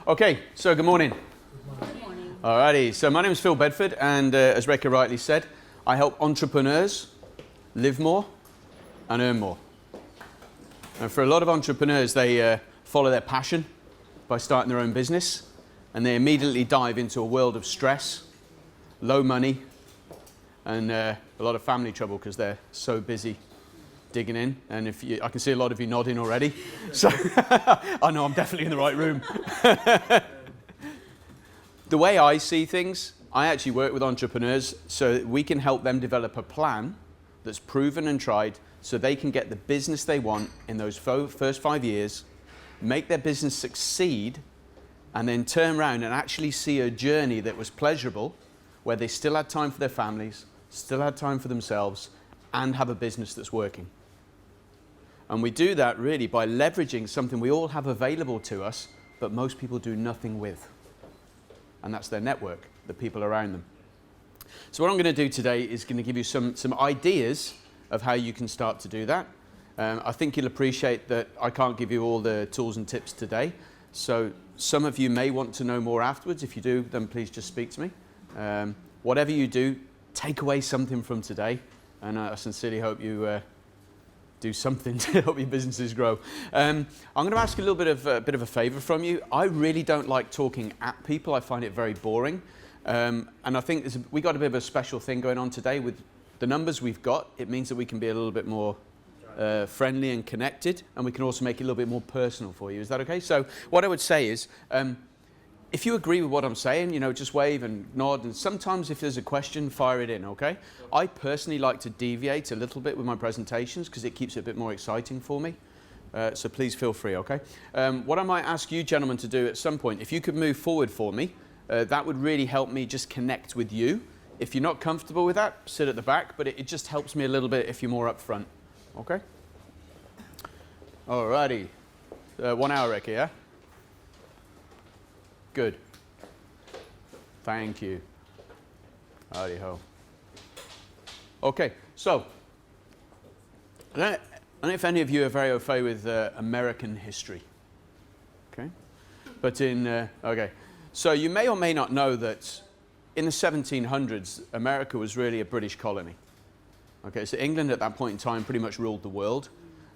Okay, so good morning. Good morning. Alrighty, so my name is Phil Bedford, and as Rekha rightly said, I help entrepreneurs live more and earn more. And for a lot of entrepreneurs, they follow their passion by starting their own business, and they immediately dive into a world of stress, low money, and a lot of family trouble because they're so busy digging in. And I can see a lot of you nodding already, so I know I'm definitely in the right room. The way I see things, I actually work with entrepreneurs so that we can help them develop a plan that's proven and tried so they can get the business they want in those first 5 years, make their business succeed, and then turn around and actually see a journey that was pleasurable, where they still had time for their families, still had time for themselves, and have a business that's working. And we do that really by leveraging something we all have available to us, but most people do nothing with. And that's their network, the people around them. So what I'm going to do today is going to give you some ideas of how you can start to do that. I think you'll appreciate that I can't give you all the tools and tips today. So some of you may want to know more afterwards. If you do, then please just speak to me. Whatever you do, take away something from today. And I sincerely hope you do something to help your businesses grow. I'm going to ask a little bit of a favor from you. I really don't like talking at people. I find it very boring. And I think we got a bit of a special thing going on today with the numbers we've got. It means that we can be a little bit more friendly and connected, and we can also make it a little bit more personal for you. Is that okay? So what I would say is, if you agree with what I'm saying, just wave and nod, and sometimes if there's a question, fire it in, okay? I personally like to deviate a little bit with my presentations because it keeps it a bit more exciting for me. So please feel free, okay? What I might ask you gentlemen to do at some point, if you could move forward for me, that would really help me just connect with you. If you're not comfortable with that, sit at the back, but it just helps me a little bit if you're more up front, okay? Alrighty, 1 hour, Rekha, yeah? Good. Thank you. Howdy ho. Okay, so I don't know if any of you are very au fait with American history. Okay, but okay, so you may or may not know that in the 1700s, America was really a British colony. Okay, so England at that point in time pretty much ruled the world.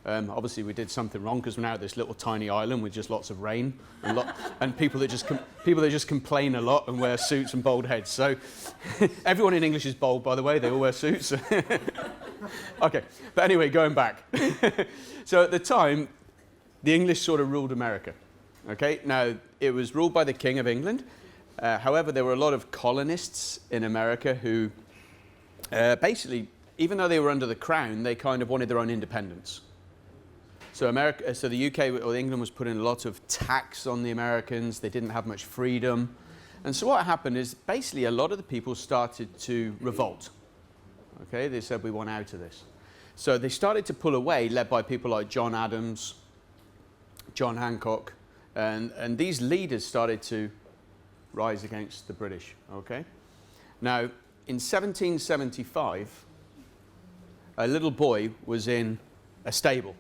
Obviously, we did something wrong because we're now this little tiny island with just lots of rain and people that just complain a lot and wear suits and bald heads. So everyone in English is bald, by the way. They all wear suits. Okay, but anyway, going back. So at the time, the English sort of ruled America. Okay, now it was ruled by the King of England. However, there were a lot of colonists in America who basically, even though they were under the crown, they kind of wanted their own independence. So the UK or England was putting a lot of tax on the Americans. They didn't have much freedom. And so what happened is basically a lot of the people started to revolt. Okay, they said, we want out of this. So they started to pull away, led by people like John Adams, John Hancock, and these leaders started to rise against the British. Okay. Now, in 1775, a little boy was in a stable.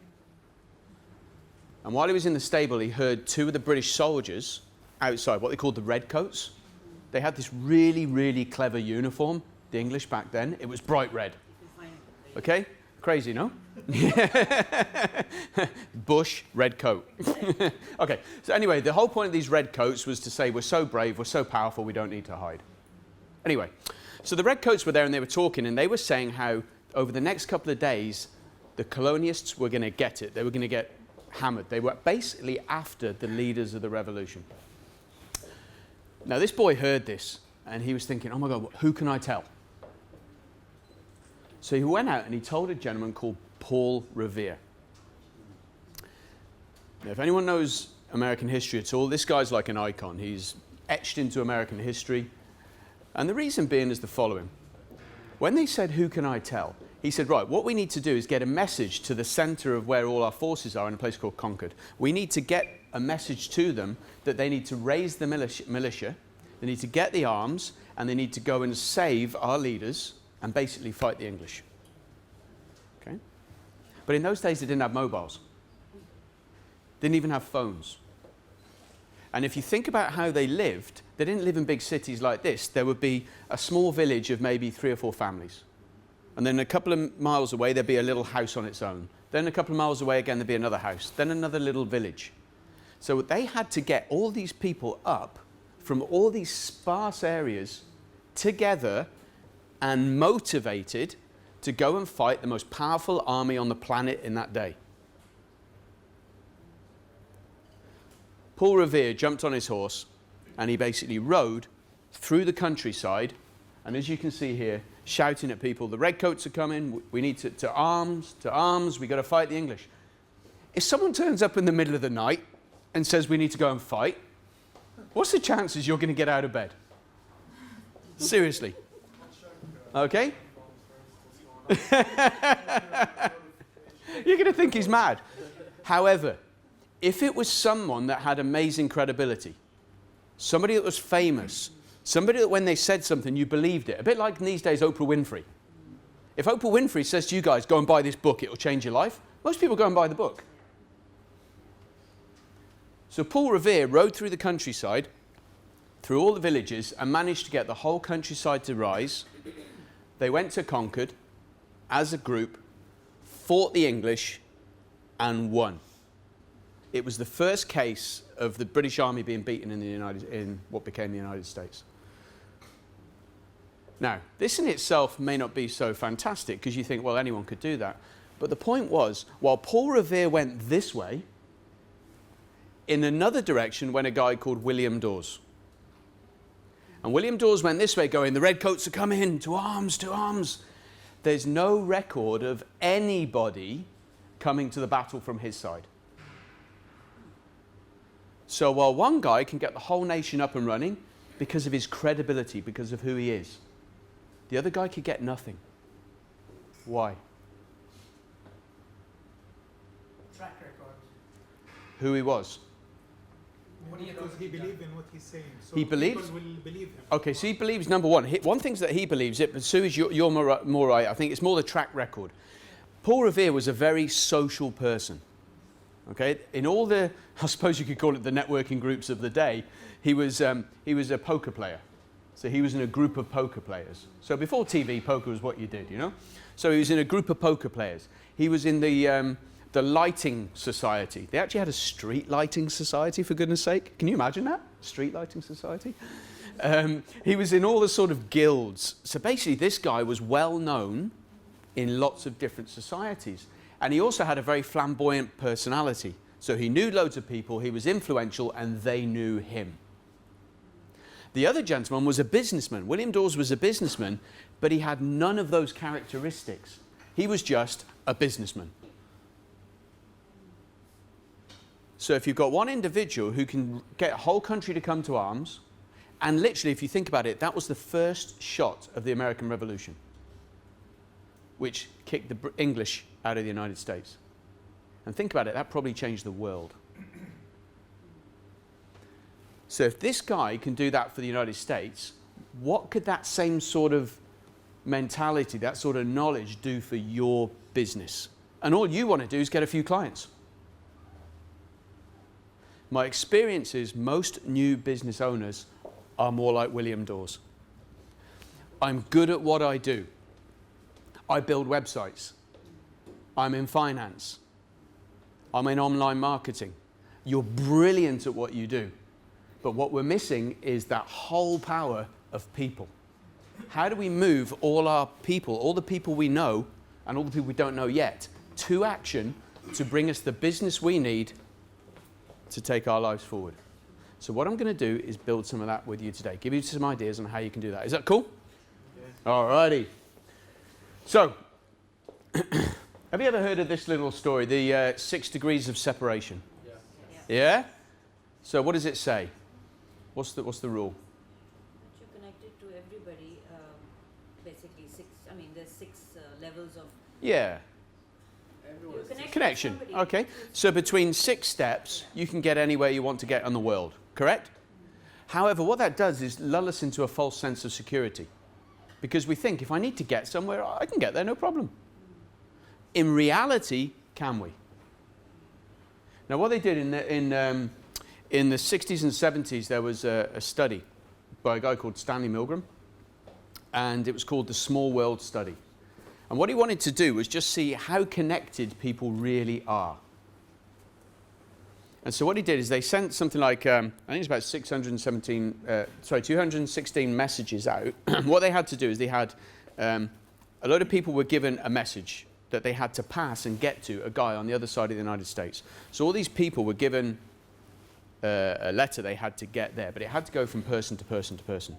And while he was in the stable, he heard two of the British soldiers outside, what they called the redcoats. They had this really, really clever uniform, the English back then. It was bright red. Okay? Crazy, no? Bush, red coat. Okay, so anyway, the whole point of these redcoats was to say, we're so brave, we're so powerful, we don't need to hide. Anyway, so the redcoats were there and they were talking, and they were saying how over the next couple of days, the colonialists were going to get it. They were going to get hammered. They were basically after the leaders of the revolution. Now, this boy heard this, and he was thinking, oh my God, who can I tell? So he went out and he told a gentleman called Paul Revere. Now, if anyone knows American history at all, this guy's like an icon. He's etched into American history. And the reason being is the following. When they said, who can I tell? He said, right, what we need to do is get a message to the center of where all our forces are in a place called Concord. We need to get a message to them that they need to raise the militia, they need to get the arms, and they need to go and save our leaders and basically fight the English. Okay? But in those days, they didn't have mobiles. Didn't even have phones. And if you think about how they lived, they didn't live in big cities like this. There would be a small village of maybe 3 or 4 families. And then a couple of miles away, there'd be a little house on its own. Then a couple of miles away again, there'd be another house. Then another little village. So they had to get all these people up from all these sparse areas together and motivated to go and fight the most powerful army on the planet in that day. Paul Revere jumped on his horse and he basically rode through the countryside, and as you can see here, shouting at people, the redcoats are coming, we need to arms, we got to fight the English. If someone turns up in the middle of the night and says we need to go and fight, what's the chances you're going to get out of bed? Seriously. Okay? You're going to think he's mad. However, if it was someone that had amazing credibility, somebody that was famous, somebody that when they said something, you believed it, a bit like in these days Oprah Winfrey. If Oprah Winfrey says to you guys, go and buy this book, it will change your life, most people go and buy the book. So Paul Revere rode through the countryside, through all the villages, and managed to get the whole countryside to rise. They went to Concord as a group, fought the English, and won. It was the first case of the British Army being beaten in what became the United States. Now, this in itself may not be so fantastic because you think, well, anyone could do that. But the point was, while Paul Revere went this way, in another direction went a guy called William Dawes. And William Dawes went this way going, the redcoats are coming, to arms, to arms. There's no record of anybody coming to the battle from his side. So while one guy can get the whole nation up and running because of his credibility, because of who he is, the other guy could get nothing. Why? Track record. Who he was. Because he believed in what he's saying. So He believes? people will believe him. Okay, so he believes, number one, one thing that he believes, but Sue, you're more right, I think it's more the track record. Paul Revere was a very social person. Okay, in all the, I suppose you could call it the networking groups of the day, he was a poker player. So he was in a group of poker players. So before TV, poker was what you did, you know? So he was in a group of poker players. He was in the lighting society. They actually had a street lighting society, for goodness sake. Can you imagine that? Street lighting society? He was in all the sort of guilds. So basically, this guy was well known in lots of different societies. And he also had a very flamboyant personality. So he knew loads of people, he was influential, and they knew him. The other gentleman was a businessman. William Dawes was a businessman, but he had none of those characteristics. He was just a businessman. So if you've got one individual who can get a whole country to come to arms, and literally, if you think about it, that was the first shot of the American Revolution, which kicked the English out of the United States. And think about it, that probably changed the world. So if this guy can do that for the United States, what could that same sort of mentality, that sort of knowledge do for your business? And all you want to do is get a few clients. My experience is most new business owners are more like William Dawes. I'm good at what I do. I build websites. I'm in finance. I'm in online marketing. You're brilliant at what you do. But what we're missing is that whole power of people. How do we move all our people, all the people we know, and all the people we don't know yet, to action to bring us the business we need to take our lives forward? So what I'm going to do is build some of that with you today. Give you some ideas on how you can do that. Is that cool? Yes. All righty. So, have you ever heard of this little story, the 6 degrees of separation? Yeah? Yeah? So what does it say? What's the rule? You're connected to everybody, basically there's 6 levels of... Yeah. Connection. Okay. So between 6 steps, you can get anywhere you want to get in the world, correct? However, what that does is lull us into a false sense of security. Because we think, if I need to get somewhere, I can get there, no problem. In reality, can we? Now, what they did in the 60s and 70s, there was a study by a guy called Stanley Milgram, and it was called the Small World Study. And what he wanted to do was just see how connected people really are. And so what he did is they sent something like, I think it's about 216 messages out. What they had to do is they had, a load of people were given a message that they had to pass and get to a guy on the other side of the United States. So all these people were given a letter they had to get there, but it had to go from person to person to person.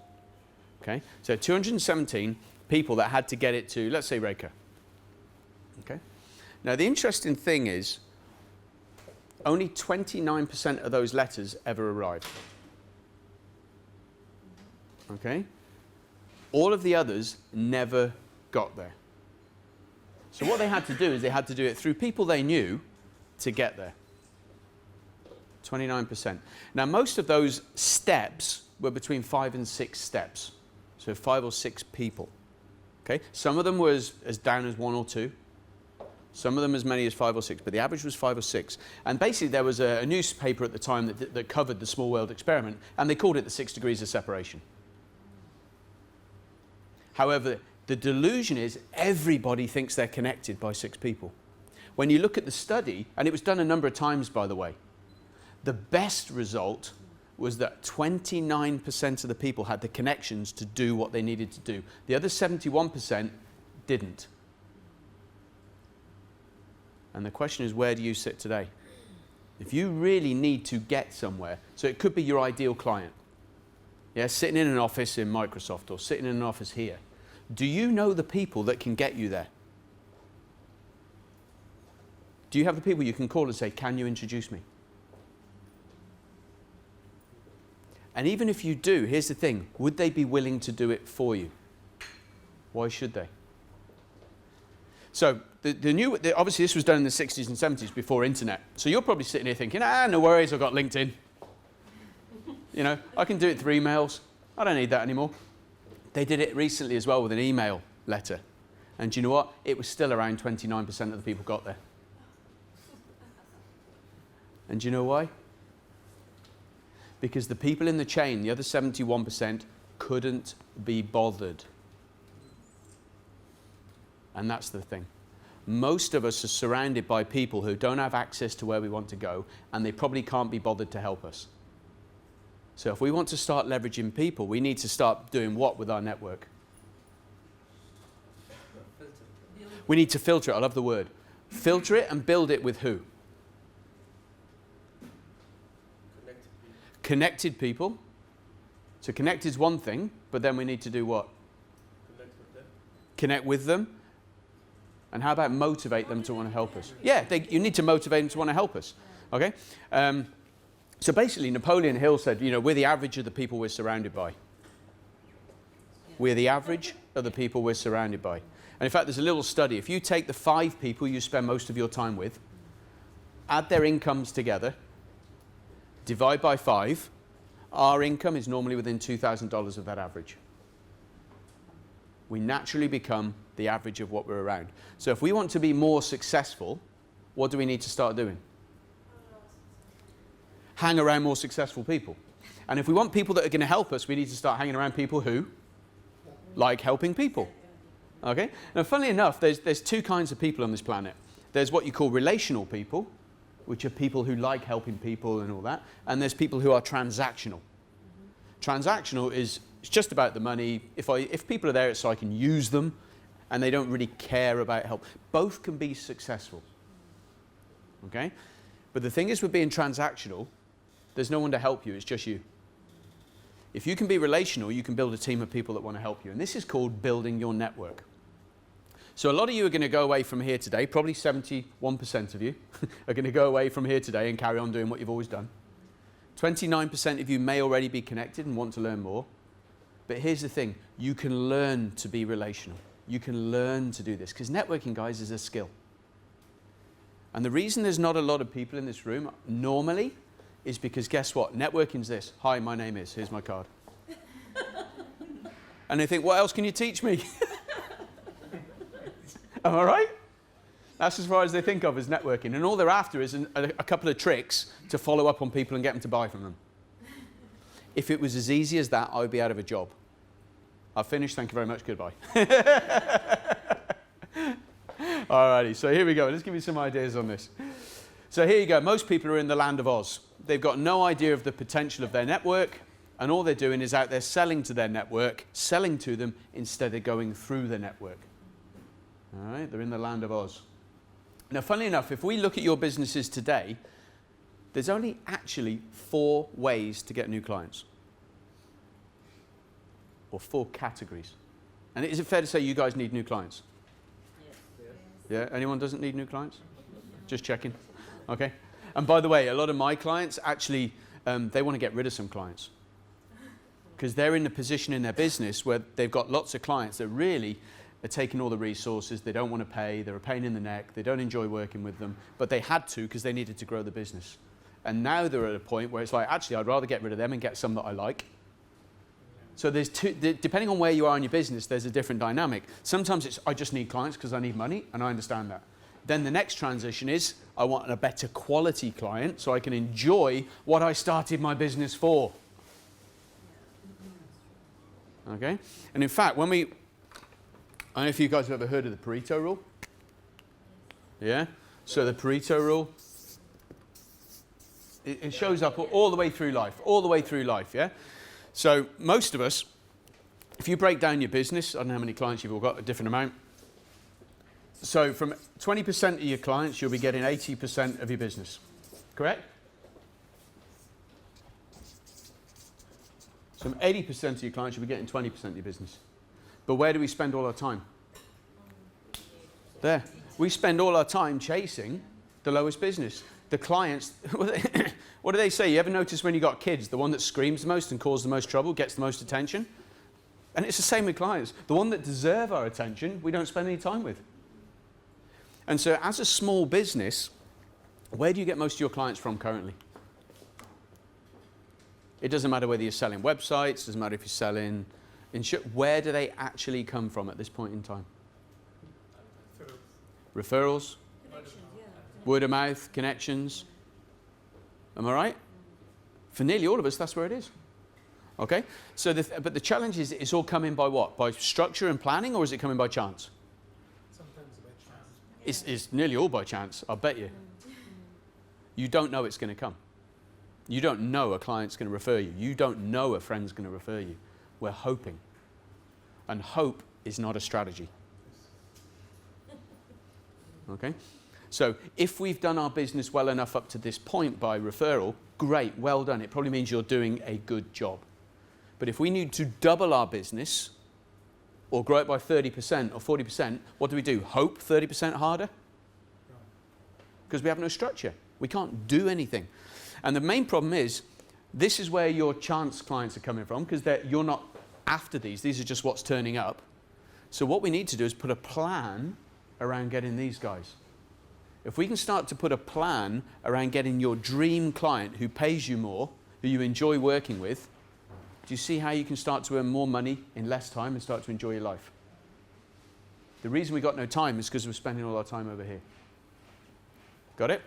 Okay? So 217 people that had to get it to, let's say, Reka. Okay? Now, the interesting thing is, only 29% of those letters ever arrived. Okay? All of the others never got there. So what they had to do is they had to do it through people they knew to get there. 29%. Now, most of those steps were between 5 and 6 steps. So 5 or 6 people. Okay? Some of them were as down as 1 or 2. Some of them as many as 5 or 6, but the average was 5 or 6. And basically there was a newspaper at the time that covered the small world experiment, and they called it the 6 degrees of separation. However, the delusion is everybody thinks they're connected by 6 people. When you look at the study, and it was done a number of times, by the way, the best result was that 29% of the people had the connections to do what they needed to do. The other 71% didn't. And the question is, where do you sit today? If you really need to get somewhere, so it could be your ideal client, yeah, sitting in an office in Microsoft or sitting in an office here, do you know the people that can get you there? Do you have the people you can call and say, can you introduce me? And even if you do, here's the thing, would they be willing to do it for you? Why should they? So obviously this was done in the 60s and 70s before internet. So you're probably sitting here thinking, no worries, I've got LinkedIn. You know, I can do it through emails. I don't need that anymore. They did it recently as well with an email letter. And do you know what? It was still around 29% of the people got there. And do you know why? Because the people in the chain, the other 71%, couldn't be bothered. And that's the thing. Most of us are surrounded by people who don't have access to where we want to go, and they probably can't be bothered to help us. So if we want to start leveraging people, we need to start doing what with our network? We need to filter it. I love the word. Filter it and build it with who? Connected people. So connect is one thing, but then we need to do what? Connect with them. And how about motivate them to want to help us? Yeah, you need to motivate them to want to help us. Okay? So basically, Napoleon Hill said, you know, we're the average of the people we're surrounded by. We're the average of the people we're surrounded by. And in fact, there's a little study. If you take the 5 people you spend most of your time with, add their incomes together, divide by 5, our income is normally within $2,000 of that average. We naturally become the average of what we're around. So if we want to be more successful, what do we need to start doing? Hang around more successful people. And if we want people that are going to help us, we need to start hanging around people who like helping people. Okay? Now, funnily enough, there's 2 kinds of people on this planet. There's what you call relational people, which are people who like helping people and all that. And there's people who are transactional. Transactional is it's just about the money. If people are there, it's so I can use them, and they don't really care about help. Both can be successful. Okay? But the thing is with being transactional, there's no one to help you, it's just you. If you can be relational, you can build a team of people that want to help you. And this is called building your network. So a lot of you are going to go away from here today, probably 71% of you are going to go away from here today and carry on doing what you've always done. 29% of you may already be connected and want to learn more. But here's the thing, you can learn to be relational. You can learn to do this, because networking, guys, is a skill. And the reason there's not a lot of people in this room normally is because guess what? Networking's this. Hi, my name is. Here's my card. And they think, what else can you teach me? Am I right? That's as far as they think of as networking. And all they're after is a couple of tricks to follow up on people and get them to buy from them. If it was as easy as that, I would be out of a job. I've finished. Thank you very much. Goodbye. Alrighty, so here we go. Let's give you some ideas on this. So here you go. Most people are in the land of Oz. They've got no idea of the potential of their network, and all they're doing is out there selling to their network, selling to them instead of going through the network. All right, they're in the land of Oz. Now, funnily enough, if we look at your businesses today, there's only actually 4 ways to get new clients. Or 4 categories. And is it fair to say you guys need new clients? Yes. Yeah, anyone doesn't need new clients? Just checking. Okay. And by the way, a lot of my clients actually, they want to get rid of some clients. Because they're in a position in their business where they've got lots of clients that really are taking all the resources, they don't want to pay, they're a pain in the neck, they don't enjoy working with them, but they had to because they needed to grow the business. And now they're at a point where it's like, actually, I'd rather get rid of them and get some that I like. So there's depending on where you are in your business, there's a different dynamic. Sometimes it's, I just need clients because I need money, and I understand that. Then the next transition is, I want a better quality client so I can enjoy what I started my business for. Okay? And in fact, when we, I don't know if you guys have ever heard of the Pareto rule. Yeah? So the Pareto rule, it shows up all the way through life, yeah? So most of us, if you break down your business, I don't know how many clients you've all got, a different amount. So from 20% of your clients, you'll be getting 80% of your business, correct? So from 80% of your clients, you'll be getting 20% of your business. But where do we spend all our time? There. We spend all our time chasing the lowest business. The clients, what do they say? You ever notice when you got kids, the one that screams the most and causes the most trouble gets the most attention? And it's the same with clients. The one that deserve our attention, we don't spend any time with. And so as a small business, where do you get most of your clients from currently? It doesn't matter whether you're selling websites, doesn't matter if you're selling insurance. Where do they actually come from at this point in time? Referrals? Connections, yeah. Word of mouth, connections. Am I right? For nearly all of us, that's where it is. Okay? So, but the challenge is, it's all coming by what? By structure and planning, or is it coming by chance? Sometimes by chance. It's nearly all by chance, I'll bet you. You don't know it's going to come. You don't know a client's going to refer you. You don't know a friend's going to refer you. We're hoping. And hope is not a strategy. Okay? So if we've done our business well enough up to this point by referral, great, well done. It probably means you're doing a good job. But if we need to double our business or grow it by 30% or 40%, what do? Hope 30% harder? Because we have no structure. We can't do anything. And the main problem is, this is where your chance clients are coming from, because you're not after these. These are just what's turning up. So what we need to do is put a plan around getting these guys. If we can start to put a plan around getting your dream client who pays you more, who you enjoy working with, do you see how you can start to earn more money in less time and start to enjoy your life? The reason we got no time is because we're spending all our time over here. Got it?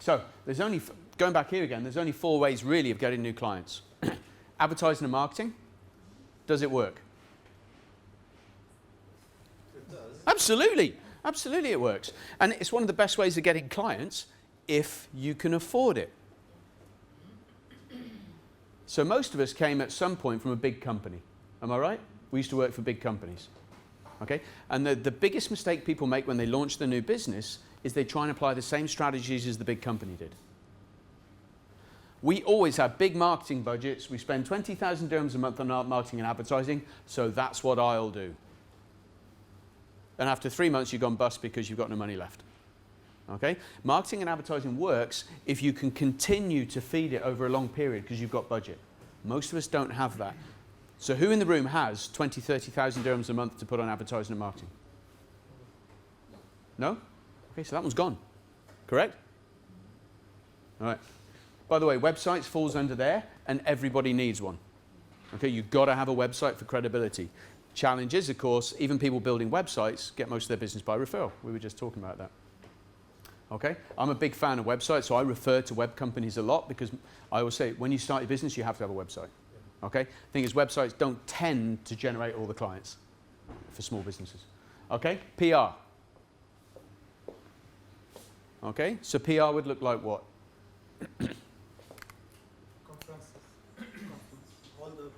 So there's only, going back here again, there's only 4 ways really of getting new clients. Advertising and marketing. Does it work? It does. Absolutely. Absolutely it works. And it's one of the best ways of getting clients if you can afford it. So most of us came at some point from a big company. Am I right? We used to work for big companies. Okay? And the biggest mistake people make when they launch their new business is they try and apply the same strategies as the big company did. We always have big marketing budgets. We spend 20,000 dirhams a month on marketing and advertising, so that's what I'll do. And after 3 months, you've gone bust because you've got no money left. Okay? Marketing and advertising works if you can continue to feed it over a long period because you've got budget. Most of us don't have that. So who in the room has 20, 30,000 dirhams a month to put on advertising and marketing? No? Okay, so that one's gone. Correct? All right. By the way, websites falls under there, and everybody needs one. Okay, you've got to have a website for credibility. Challenge is, of course, even people building websites get most of their business by referral. We were just talking about that. Okay, I'm a big fan of websites, so I refer to web companies a lot because I always say when you start your business, you have to have a website. Okay, the thing is, websites don't tend to generate all the clients for small businesses. Okay, PR. Okay, so PR would look like what? Conferences. All the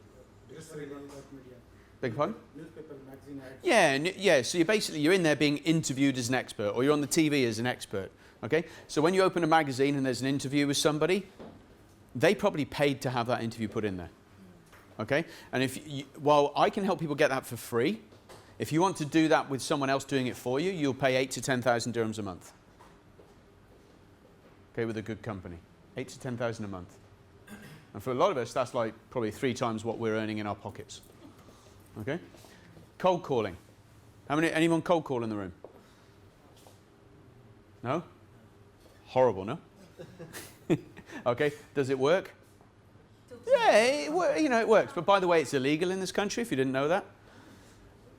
press release, media. Big pardon? Newspaper, magazine ads. Yeah, yeah. So you're in there being interviewed as an expert, or you're on the TV as an expert. Okay. So when you open a magazine and there's an interview with somebody, they probably paid to have that interview put in there. Okay. And while I can help people get that for free, if you want to do that with someone else doing it for you, you'll pay 8,000 to 10,000 dirhams a month. Okay, with a good company, 8,000 to 10,000 a month. And for a lot of us, that's like probably 3 times what we're earning in our pockets. Okay. Cold calling. Anyone cold call in the room? No? Horrible, no? Okay, does it work? Yeah, it works. But by the way, it's illegal in this country, if you didn't know that.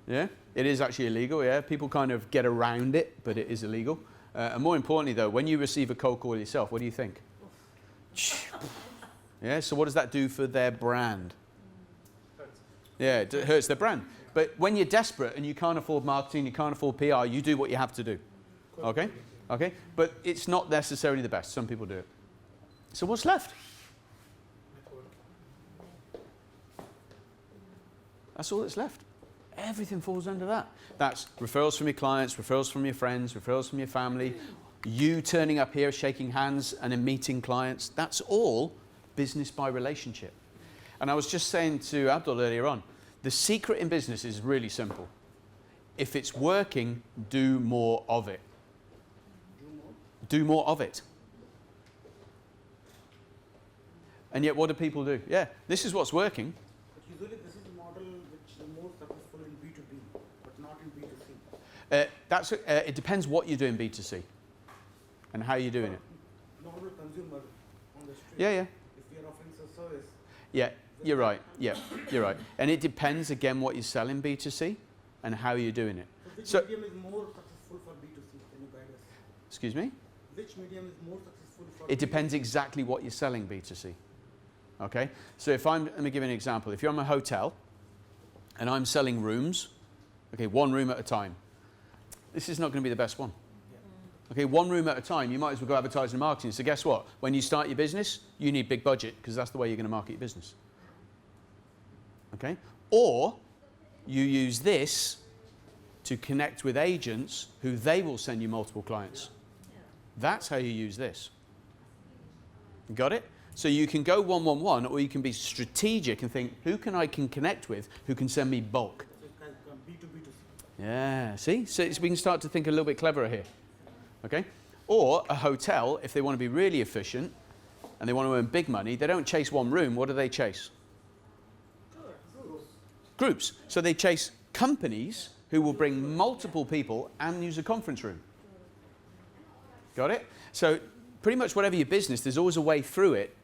Yeah, it is actually illegal, yeah. People kind of get around it, but it is illegal. And more importantly, though, when you receive a cold call yourself, what do you think? Yeah, so what does that do for their brand? Yeah, it hurts their brand. But when you're desperate and you can't afford marketing, you can't afford PR, you do what you have to do. Okay? Okay? But it's not necessarily the best. Some people do it. So what's left? That's all that's left. Everything falls under that. That's referrals from your clients, referrals from your friends, referrals from your family, you turning up here, shaking hands and then meeting clients. That's all business by relationship. And I was just saying to Abdul earlier on, the secret in business is really simple. If it's working, do more of it. Do more of it. And yet what do people do? Yeah, this is what's working. But usually this is a model which is more successful in B2B, but not in B2C. It depends what you do in B2C and how you're doing it. Normal consumer on the street. Yeah, yeah. If we are offering a service. Yeah, you're right. Yeah, you're right. And it depends, again, what you sell in B2C and how you're doing it. So which medium is more successful for B2C? Can you guide us? Excuse me? Which medium is more successful for It depends exactly what you're selling B2C. Okay? So let me give you an example. If you're in a hotel and I'm selling rooms, okay, 1 room at a time, this is not going to be the best one. Okay, 1 room at a time, you might as well go advertising and marketing. So guess what? When you start your business, you need big budget because that's the way you're going to market your business. Okay? Or you use this to connect with agents who they will send you multiple clients. That's how you use this. Got it? So you can go 111 or you can be strategic and think, who can I connect with who can send me bulk? So it can come B2B2C. Yeah, see? So we can start to think a little bit cleverer here. Okay? Or a hotel, if they want to be really efficient and they want to earn big money, they don't chase 1 room. What do they chase? Groups. So they chase companies who will bring multiple people and use a conference room. Got it? So pretty much whatever your business, there's always a way through it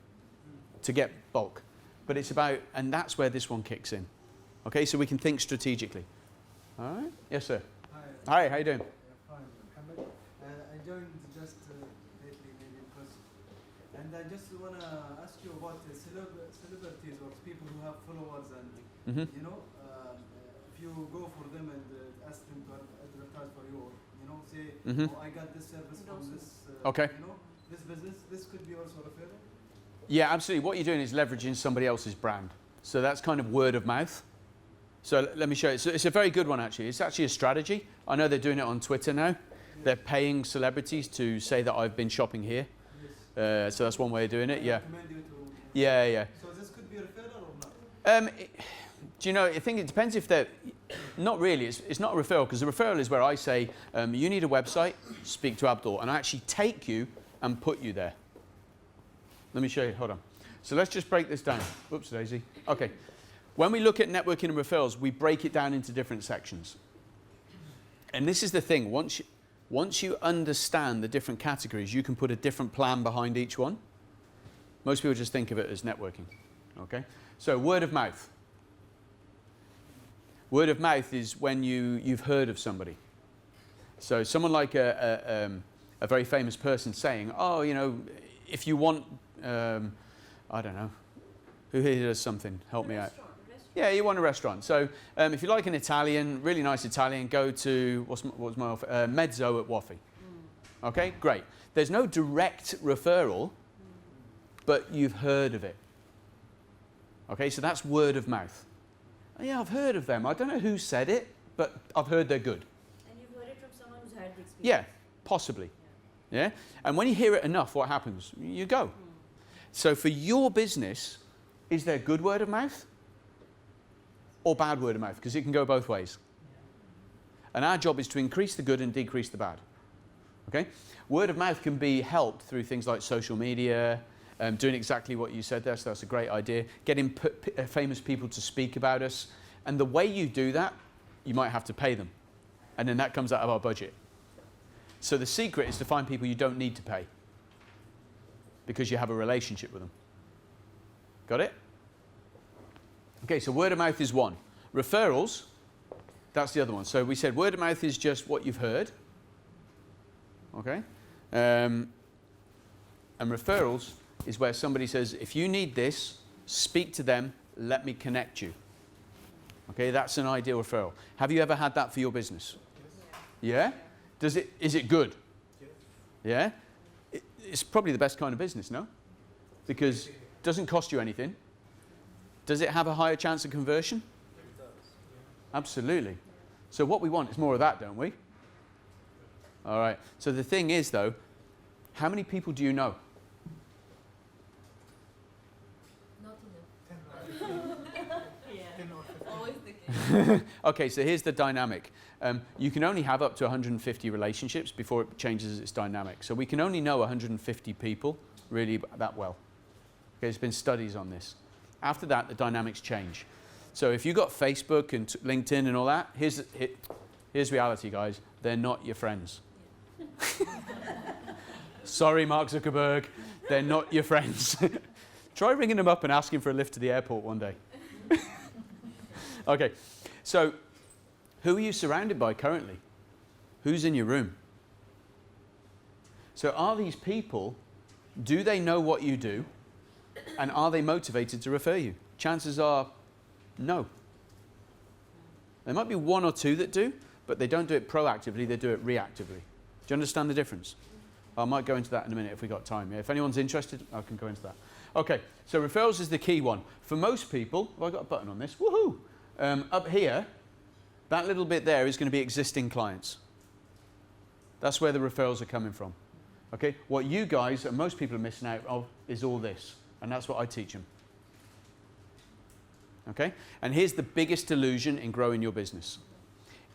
to get bulk. But it's about, and that's where this one kicks in. Okay, so we can think strategically. All right? Yes, sir. Hi. Hi, how you doing? Fine, Mohammed. I joined just lately, maybe because, and I just want to ask you about the celebrities or people who have followers, and Mm-hmm. you know, if you go for them and ask them to advertise for you, or you know, say, Mhm. oh, I got this service from this, Okay. you know, this business. This could be also referral. Yeah, absolutely. What you're doing is leveraging somebody else's brand. So that's kind of word of mouth. So let me show you. So it's a very good one, actually. It's actually a strategy. I know they're doing it on Twitter now. They're paying celebrities to say that I've been shopping here. Yes. So that's one way of doing it, yeah. I recommend you to. Yeah, yeah. So this could be a referral or not? Do you know, I think it depends if they're, not really, it's not a referral, because a referral is where I say, you need a website, speak to Abdul, and I actually take you and put you there. Let me show you, hold on. So let's just break this down. Oops, Daisy. Okay. When we look at networking and referrals, we break it down into different sections. And this is the thing, once you understand the different categories, you can put a different plan behind each one. Most people just think of it as networking, okay? So word of mouth. Word of mouth is when you've heard of somebody. So someone like a very famous person saying, oh, you know, if you want, I don't know, who here does something? Help me out. Yeah, you want a restaurant. So if you like an Italian, really nice Italian, go to, what's my offer? Mezzo at Waffy. Okay, great. There's no direct referral, but you've heard of it. Okay, so that's word of mouth. Oh, yeah, I've heard of them. I don't know who said it, but I've heard they're good. And you've heard it from someone who's had the experience. Yeah, possibly. Yeah? And when you hear it enough, what happens? You go. So for your business, is there good word of mouth or bad word of mouth? Because it can go both ways. And our job is to increase the good and decrease the bad. Okay? Word of mouth can be helped through things like social media, doing exactly what you said there, so that's a great idea. Getting famous people to speak about us. And the way you do that, you might have to pay them. And then that comes out of our budget. So the secret is to find people you don't need to pay because you have a relationship with them. Got it? Okay, so word of mouth is one. Referrals, that's the other one. So we said word of mouth is just what you've heard. Okay? And referrals is where somebody says, if you need this, speak to them, let me connect you. Okay, that's an ideal referral. Have you ever had that for your business? Yeah? Is it good? Yeah? It's probably the best kind of business, no? Because it doesn't cost you anything. Does it have a higher chance of conversion? It does. Absolutely. So what we want is more of that, don't we? All right. So the thing is, though, how many people do you know? Not enough. Yeah. Always the case. Okay, so here's the dynamic. You can only have up to 150 relationships before it changes its dynamic. So we can only know 150 people really that well. Okay, there's been studies on this. After that, the dynamics change. So if you've got Facebook and LinkedIn and all that, here's reality, guys. They're not your friends. Sorry, Mark Zuckerberg. They're not your friends. Try ringing them up and asking for a lift to the airport one day. Okay, so who are you surrounded by currently? Who's in your room? So are these people, do they know what you do? And are they motivated to refer you? Chances are no. There might be one or two that do, but they don't do it proactively, they do it reactively. Do you understand the difference? I might go into that in a minute if we got time. Yeah, if anyone's interested, I can go into that. Okay, so referrals is the key one. For most people, have I got a button on this? Woohoo! Up here, that little bit there is going to be existing clients. That's where the referrals are coming from. Okay, what you guys and most people are missing out of is all this, and that's what I teach them. Okay, and here's the biggest delusion in growing your business.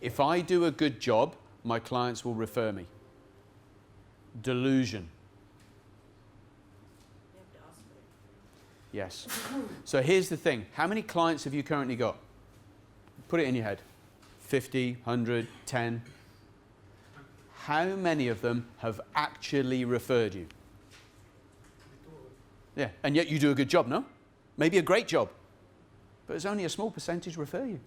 If I do a good job, my clients will refer me. Delusion. You have to ask for it. Yes. So here's the thing. How many clients have you currently got? Put it in your head. 50, 100, 10. How many of them have actually referred you? Yeah, and yet you do a good job, no? Maybe a great job. But there's only a small percentage refer you.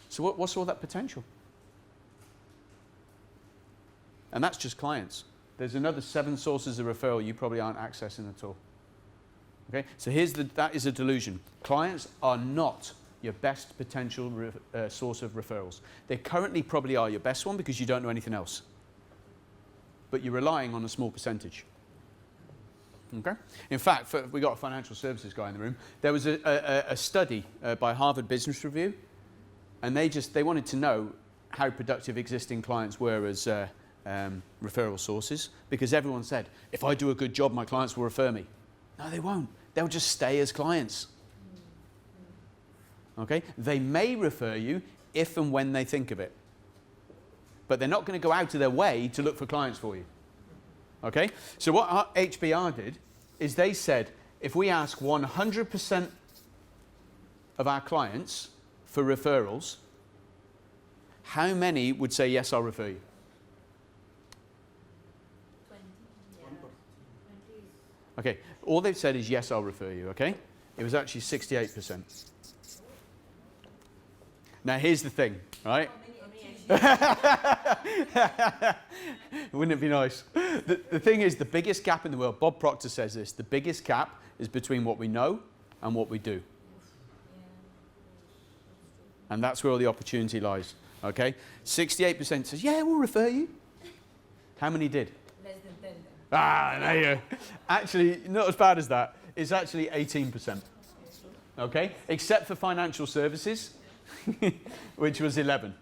So what's all that potential? And that's just clients. There's another 7 sources of referral you probably aren't accessing at all. Okay, so that is a delusion. Clients are not your best potential source of referrals. They currently probably are your best one because you don't know anything else. But you're relying on a small percentage. Okay? In fact, we got a financial services guy in the room. There was a study by Harvard Business Review, and they wanted to know how productive existing clients were as referral sources, because everyone said, if I do a good job, my clients will refer me. No, they won't. They'll just stay as clients. Okay? They may refer you if and when they think of it. But they're not going to go out of their way to look for clients for you. Okay? So what HBR did is they said, if we ask 100% of our clients for referrals, how many would say, yes, I'll refer you? 20. Yeah. 20 is Okay, all they've said is, yes, I'll refer you, okay? It was actually 68%. Now, here's the thing, right? how many actually Wouldn't it be nice? The thing is, the biggest gap in the world, Bob Proctor says this, the biggest gap is between what we know and what we do. And that's where all the opportunity lies. Okay? 68% says, yeah, we'll refer you. How many did? Less than 10 then. Ah, there you go. Actually, not as bad as that. It's actually 18%. Okay? Except for financial services, which was 11.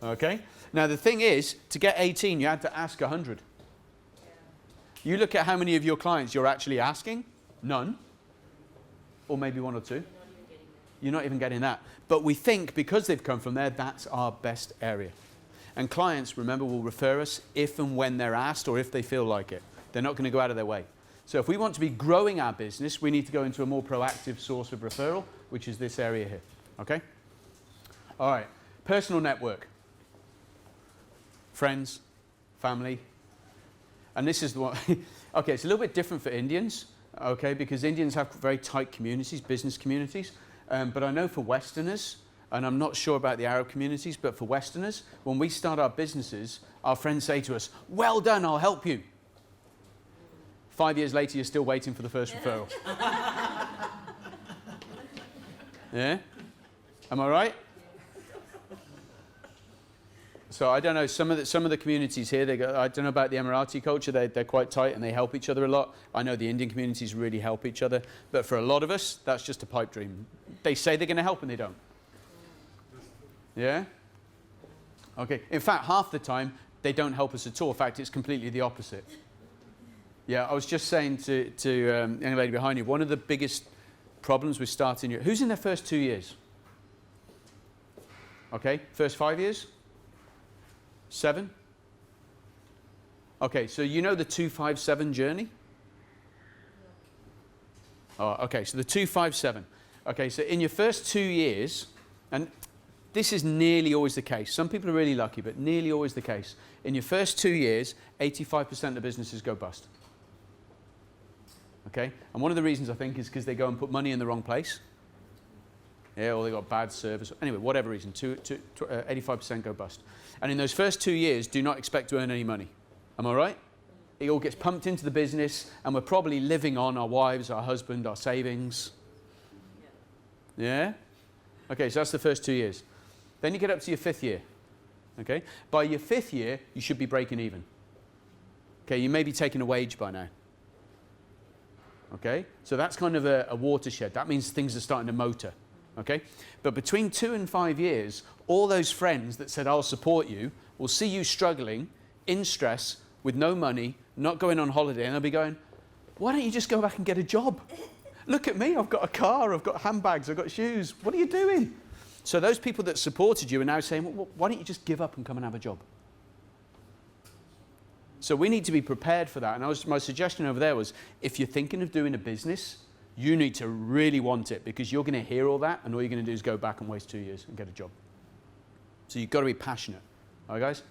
Okay? Now, the thing is, to get 18, you had to ask 100. You look at how many of your clients you're actually asking. None. Or maybe one or two. You're not even getting that. But we think because they've come from there, that's our best area. And clients, remember, will refer us if and when they're asked or if they feel like it. They're not going to go out of their way. So if we want to be growing our business, we need to go into a more proactive source of referral, which is this area here. Okay? All right. Personal network. Friends, family. And this is the one. Okay, it's a little bit different for Indians, okay, because Indians have very tight communities, business communities. But I know for Westerners, and I'm not sure about the Arab communities, but for Westerners, when we start our businesses, our friends say to us, well done, I'll help you. 5 years later, you're still waiting for the first referral. Yeah? Am I right? So I don't know, some of the communities here, I don't know about the Emirati culture, they're quite tight and they help each other a lot. I know the Indian communities really help each other. But for a lot of us, that's just a pipe dream. They say they're going to help and they don't. Yeah? Okay. In fact, half the time, they don't help us at all. In fact, it's completely the opposite. Yeah, I was just saying to the young lady behind you, one of the biggest problems with starting who's in their first 2 years? Okay, first 5 years? 7? Okay, so you know the 257 journey? Oh, okay, so the 257. Okay, so in your first 2 years, and this is nearly always the case. Some people are really lucky, but nearly always the case. In your first 2 years, 85% of businesses go bust. Okay? And one of the reasons I think is because they go and put money in the wrong place. Yeah, or they got bad service. Anyway, whatever reason, 85% go bust. And in those first 2 years, do not expect to earn any money. Am I right? It all gets pumped into the business, and we're probably living on our wives, our husband, our savings. Yeah? Okay, so that's the first 2 years. Then you get up to your 5th year. Okay? By your 5th year, you should be breaking even. Okay, you may be taking a wage by now. Okay? So that's kind of a watershed. That means things are starting to motor. Okay? But between 2 and 5 years, all those friends that said, I'll support you, will see you struggling, in stress, with no money, not going on holiday, and they'll be going, why don't you just go back and get a job? Look at me, I've got a car, I've got handbags, I've got shoes. What are you doing? So those people that supported you are now saying, well, why don't you just give up and come and have a job? So we need to be prepared for that. And my suggestion over there was, if you're thinking of doing a business, you need to really want it, because you're going to hear all that, and all you're going to do is go back and waste 2 years and get a job. So you've got to be passionate. All right, guys?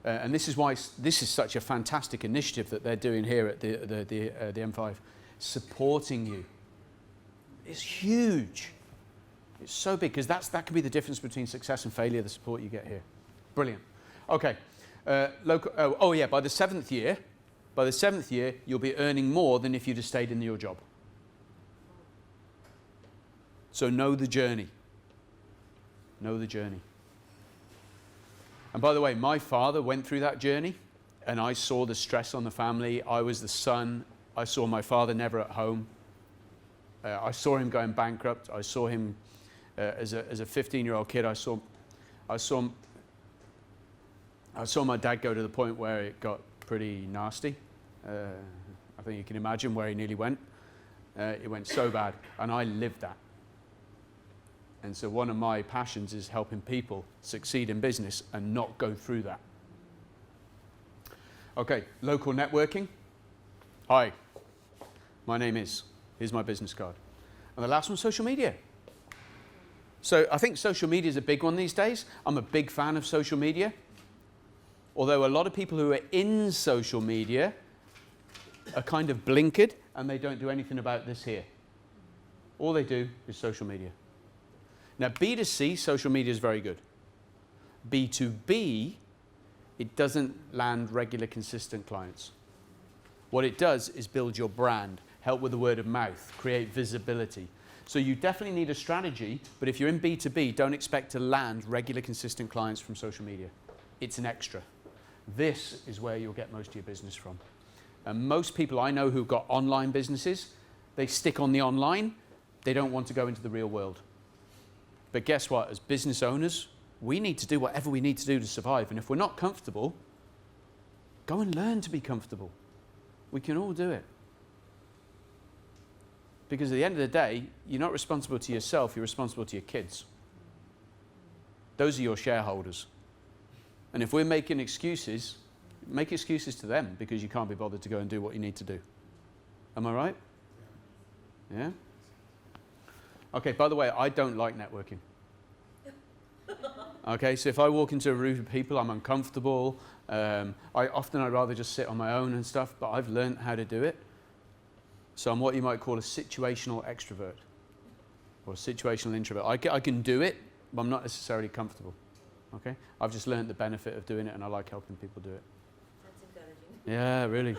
And this is why this is such a fantastic initiative that they're doing here at the M5. Supporting you is huge. It's so big, because that can be the difference between success and failure, the support you get here. Brilliant. Okay. By the 7th year, you'll be earning more than if you'd have stayed in your job. So know the journey. Know the journey. And by the way, my father went through that journey, and I saw the stress on the family. I was the son. I saw my father never at home. I saw him going bankrupt. I saw him as a 15-year-old kid. I saw my dad go to the point where it got pretty nasty. I think you can imagine where he nearly went. It went so bad, and I lived that. And so one of my passions is helping people succeed in business and not go through that. Okay, local networking. Hi, my name is. Here's my business card. And the last one, social media. So I think social media is a big one these days. I'm a big fan of social media. Although a lot of people who are in social media are kind of blinkered, and they don't do anything about this here. All they do is social media. Now, B2C, social media is very good. B2B, it doesn't land regular, consistent clients. What it does is build your brand, help with the word of mouth, create visibility. So you definitely need a strategy, but if you're in B2B, don't expect to land regular, consistent clients from social media. It's an extra. This is where you'll get most of your business from. And most people I know who've got online businesses, they stick on the online, they don't want to go into the real world. But guess what? As business owners, we need to do whatever we need to do to survive. And if we're not comfortable, go and learn to be comfortable. We can all do it. Because at the end of the day, you're not responsible to yourself, you're responsible to your kids. Those are your shareholders. And if we're making excuses, make excuses to them because you can't be bothered to go and do what you need to do. Am I right? Yeah? Okay, by the way, I don't like networking. Okay, so if I walk into a room of people, I'm uncomfortable. I'd rather just sit on my own and stuff, but I've learned how to do it. So I'm what you might call a situational extrovert or a situational introvert. I can do it, but I'm not necessarily comfortable. Okay? I've just learned the benefit of doing it, and I like helping people do it. That's encouraging. Yeah, really.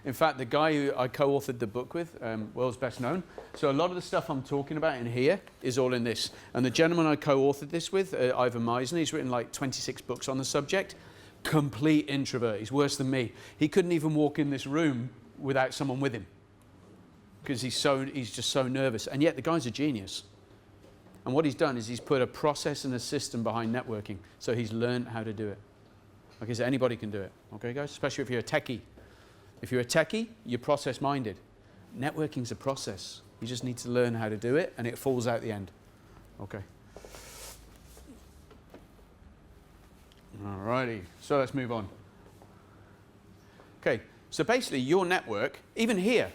In fact, the guy who I co-authored the book with, world's best known. So a lot of the stuff I'm talking about in here is all in this. And the gentleman I co-authored this with, Ivan Meisner, he's written like 26 books on the subject. Complete introvert. He's worse than me. He couldn't even walk in this room without someone with him because he's just so nervous. And yet the guy's a genius. And what he's done is he's put a process and a system behind networking. So he's learned how to do it. Okay, so anybody can do it. Okay, guys? Especially if you're a techie. If you're a techie, you're process-minded. Networking's a process. You just need to learn how to do it, and it falls out the end. Okay. Alrighty, so let's move on. Okay, so basically your network, even here,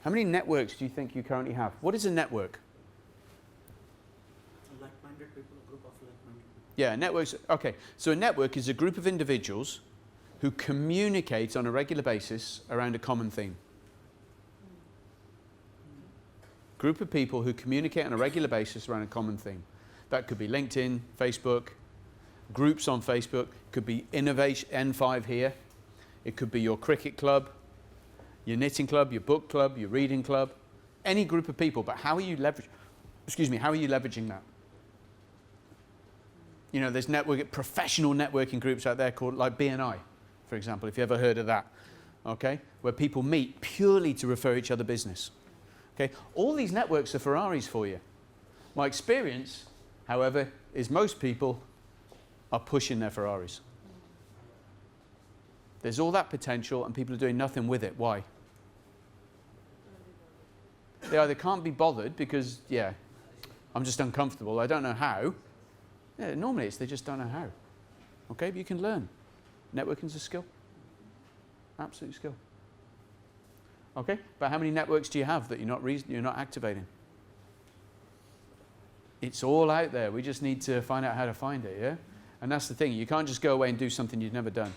how many networks do you think you currently have? What is a network? Like-minded people, a group of like-minded people. Yeah, networks, okay. So a network is a group of individuals who communicate on a regular basis around a common theme. Group of people who communicate on a regular basis around a common theme. That could be LinkedIn, Facebook, groups on Facebook, could be Innovation N5 here, it could be your cricket club, your knitting club, your book club, your reading club, any group of people, but how are you leveraging that? You know, there's professional networking groups out there called like BNI, for example, if you ever heard of that, okay? Where people meet purely to refer each other business, okay? All these networks are Ferraris for you. My experience, however, is most people are pushing their Ferraris. There's all that potential and people are doing nothing with it. Why? They either can't be bothered because, yeah, I'm just uncomfortable, I don't know how. Yeah, normally it's they just don't know how. Okay, but you can learn. Networking's a skill. Absolute skill. Okay, but how many networks do you have that you're not activating? It's all out there. We just need to find out how to find it, yeah? And that's the thing. You can't just go away and do something you've never done.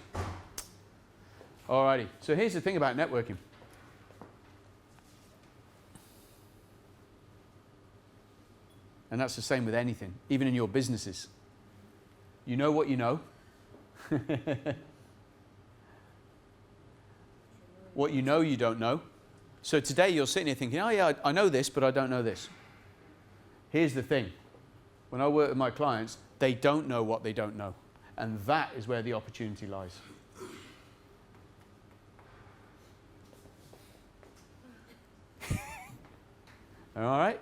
Alrighty, so here's the thing about networking. And that's the same with anything, even in your businesses. You know what you know. What you know you don't know. So today you're sitting here thinking, oh yeah, I know this, but I don't know this. Here's the thing. When I work with my clients, they don't know what they don't know. And that is where the opportunity lies. All right?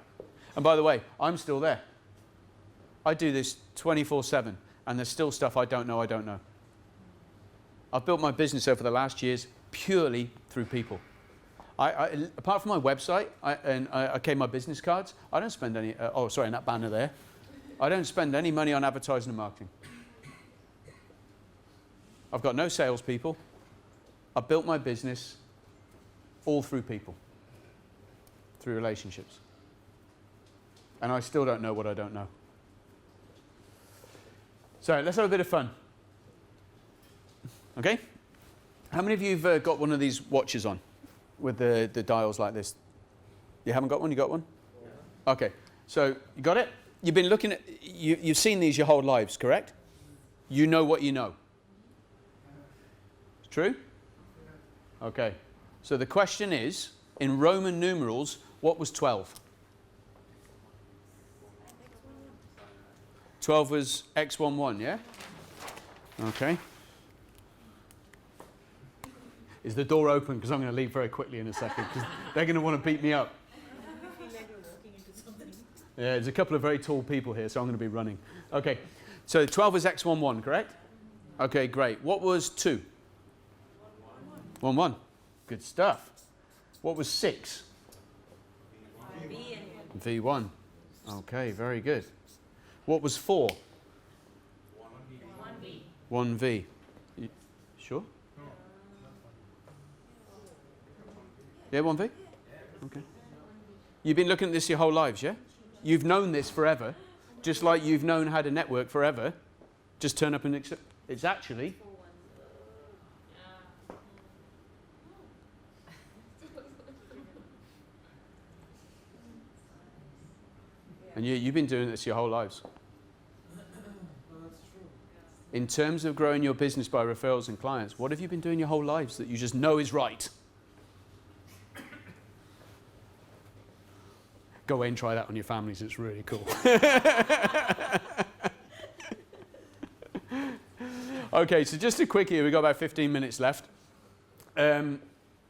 And by the way, I'm still there. I do this 24/7, and there's still stuff I don't know. I've built my business over the last years purely through people. Apart from my website and my business cards, I don't spend any, and that banner there. I don't spend any money on advertising and marketing. I've got no salespeople. I've built my business all through people, through relationships. And I still don't know what I don't know. So let's have a bit of fun. Okay? How many of you have got one of these watches on with the dials like this? You haven't got one? You got one? Yeah. Okay. So you got it? you've been looking at, you've seen these your whole lives, correct? You know what you know. True? Okay. So the question is, in Roman numerals, what was 12? 12 was X11, yeah? Okay. Is the door open? Because I'm going to leave very quickly in a second, because they're going to want to beat me up. Yeah, there's a couple of very tall people here, so I'm going to be running. Okay, so 12 was X11, correct? Okay, great. What was 2? 1, 1. Good stuff. What was 6? V1. Okay, very good. What was 4? 1V. You sure? Yeah, 1V? Okay. You've been looking at this your whole lives, yeah? You've known this forever, just like you've known how to network forever. Just turn up and accept. It's actually... And you've been doing this your whole lives. In terms of growing your business by referrals and clients, what have you been doing your whole lives that you just know is right? Go away and try that on your families. It's really cool. Okay, so just a quickie. We've got about 15 minutes left. What I'm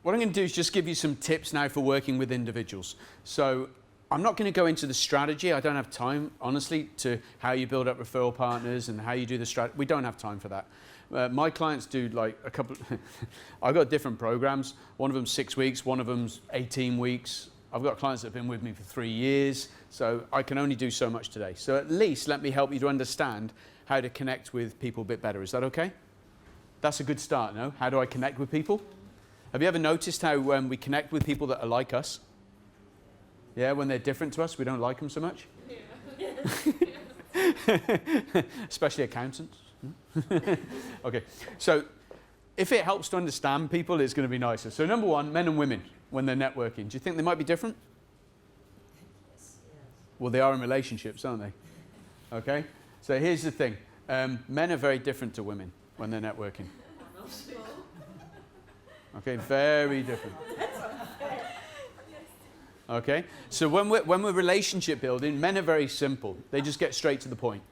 going to do is just give you some tips now for working with individuals. So I'm not going to go into the strategy. I don't have time, honestly, to how you build up referral partners and how you do the strategy. We don't have time for that. My clients do like a couple... I've got different programs. One of them's 6 weeks. One of them's 18 weeks. I've got clients that have been with me for 3 years. So I can only do so much today. So at least let me help you to understand how to connect with people a bit better. Is that okay? That's a good start, no? How do I connect with people? Have you ever noticed how we connect with people that are like us? Yeah, when they're different to us, we don't like them so much. Yeah. Especially accountants. Okay, so if it helps to understand people, it's going to be nicer. So number one, men and women, when they're networking, do you think they might be different? Well, they are in relationships, aren't they? Okay, so here's the thing. Men are very different to women when they're networking. Okay, very different. Okay, so when we're relationship building, men are very simple. They just get straight to the point.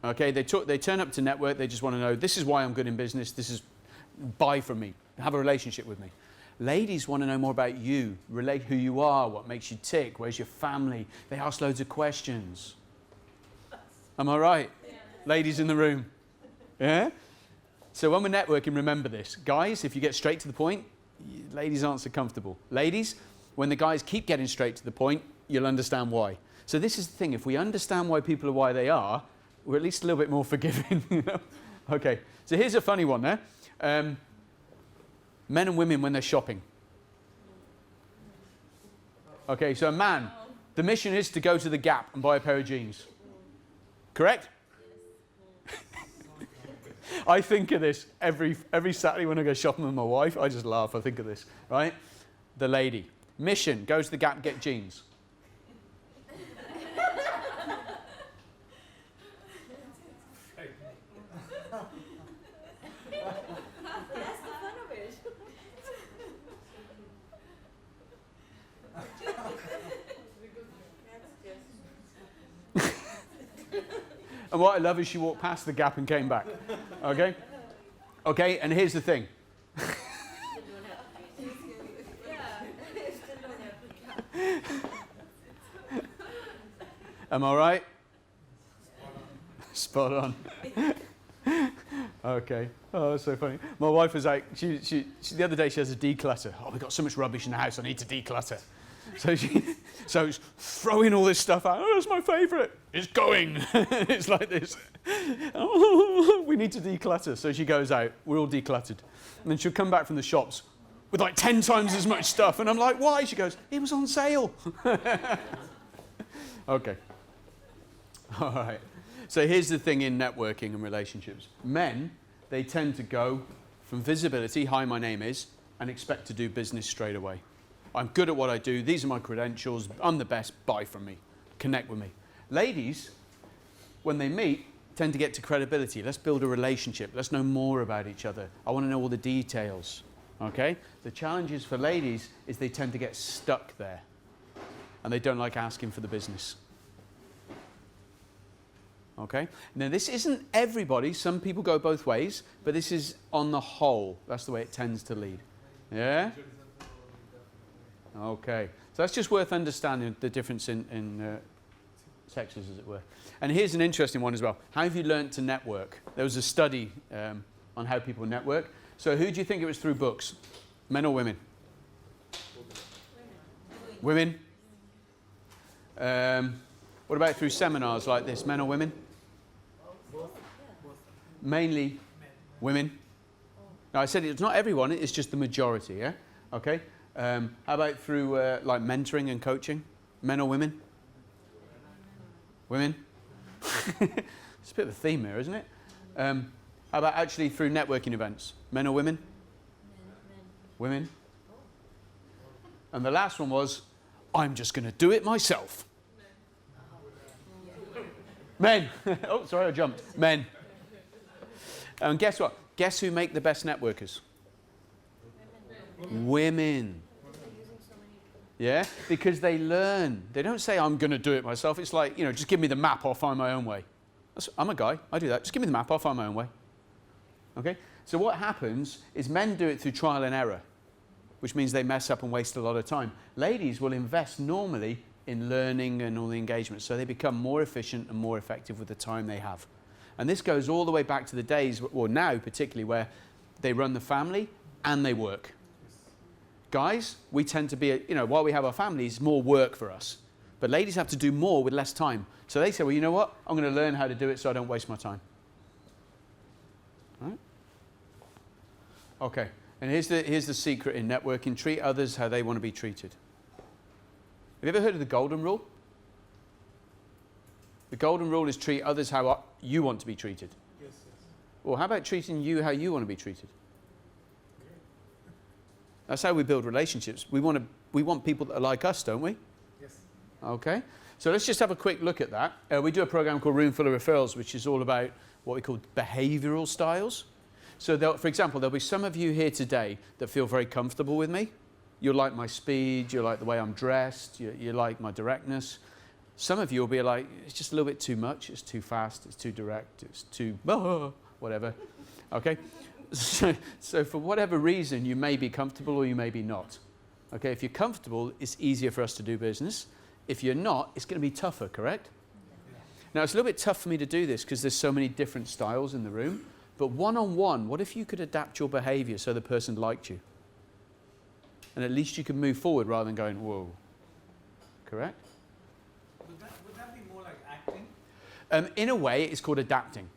Okay, they turn up to network. They just want to know, this is why I'm good in business. This is, buy from me. Have a relationship with me. Ladies want to know more about you, relate who you are, what makes you tick, where's your family. They ask loads of questions. Am I right? Yeah. Ladies in the room. Yeah? So when we're networking, remember this. Guys, if you get straight to the point, ladies aren't so comfortable. Ladies, when the guys keep getting straight to the point, you'll understand why. So this is the thing. If we understand why people are why they are, we're at least a little bit more forgiving. You know? Okay, so here's a funny one there. Men and women when they're shopping. Okay, so a man, the mission is to go to the Gap and buy a pair of jeans. Correct? I think of this every Saturday when I go shopping with my wife. I just laugh. I think of this, right? The lady. Mission, goes to the Gap, get jeans. That's the fun of it. And what I love is she walked past the Gap and came back. Okay? Okay, and here's the thing. Am I right? Spot on. Okay. Oh, that's so funny. My wife was like, she the other day she has a declutter. Oh, we've got so much rubbish in the house, I need to declutter. So she's throwing all this stuff out. Oh, that's my favourite. It's going. It's like this. Oh, we need to declutter. So she goes out. We're all decluttered. And then she'll come back from the shops with like 10 times as much stuff. And I'm like, why? She goes, it was on sale. Okay. All right. So here's the thing in networking and relationships. Men, they tend to go from visibility, hi, my name is, and expect to do business straight away. I'm good at what I do. These are my credentials. I'm the best. Buy from me. Connect with me. Ladies, when they meet, tend to get to credibility. Let's build a relationship. Let's know more about each other. I want to know all the details. Okay? The challenges for ladies is they tend to get stuck there. And they don't like asking for the business. Okay? Now, this isn't everybody. Some people go both ways. But this is on the whole. That's the way it tends to lead. Yeah? Okay. So that's just worth understanding the difference in sexes, as it were. And here's an interesting one as well. How have you learned to network? There was a study on how people network. So who do you think it was through books? Men or women? Women? What about through seminars like this? Men or women? Mainly women. Now, I said it's not everyone, it's just the majority, yeah? Okay. How about through like mentoring and coaching? Men or women? Women? It's a bit of a theme here, isn't it? How about actually through networking events? Men or women? Women? And the last one was, I'm just going to do it myself. Men. Oh, sorry, I jumped. Men. And guess what? Guess who make the best networkers? Women. Yeah? Because they learn. They don't say, I'm going to do it myself. It's like, you know, just give me the map, I'll find my own way. I'm a guy, I do that. Just give me the map, I'll find my own way. Okay? So what happens is men do it through trial and error, which means they mess up and waste a lot of time. Ladies will invest normally in learning and all the engagement, so they become more efficient and more effective with the time they have. And this goes all the way back to the days, or now particularly, where they run the family and they work. Guys, we tend to be, you know, while we have our families, more work for us. But ladies have to do more with less time. So they say, well, you know what? I'm going to learn how to do it so I don't waste my time. All right? Okay. And here's the secret in networking. Treat others how they want to be treated. Have you ever heard of the golden rule? The golden rule is treat others how you want to be treated. Yes. Well, how about treating you how you want to be treated? That's how we build relationships. We want people that are like us, don't we? Yes. Okay. So let's just have a quick look at that. We do a program called Room Full of Referrals, which is all about what we call behavioral styles. So, for example, there'll be some of you here today that feel very comfortable with me. You like my speed, you like the way I'm dressed, you like my directness. Some of you will be like, it's just a little bit too much, it's too fast, it's too direct, it's too whatever. Okay? So for whatever reason, you may be comfortable or you may be not. Okay? If you're comfortable, it's easier for us to do business. If you're not, it's going to be tougher, correct? Now, it's a little bit tough for me to do this because there's so many different styles in the room. But one-on-one, what if you could adapt your behavior so the person liked you? And at least you can move forward rather than going, whoa. Correct? Would that be more like acting? In a way, it's called adapting.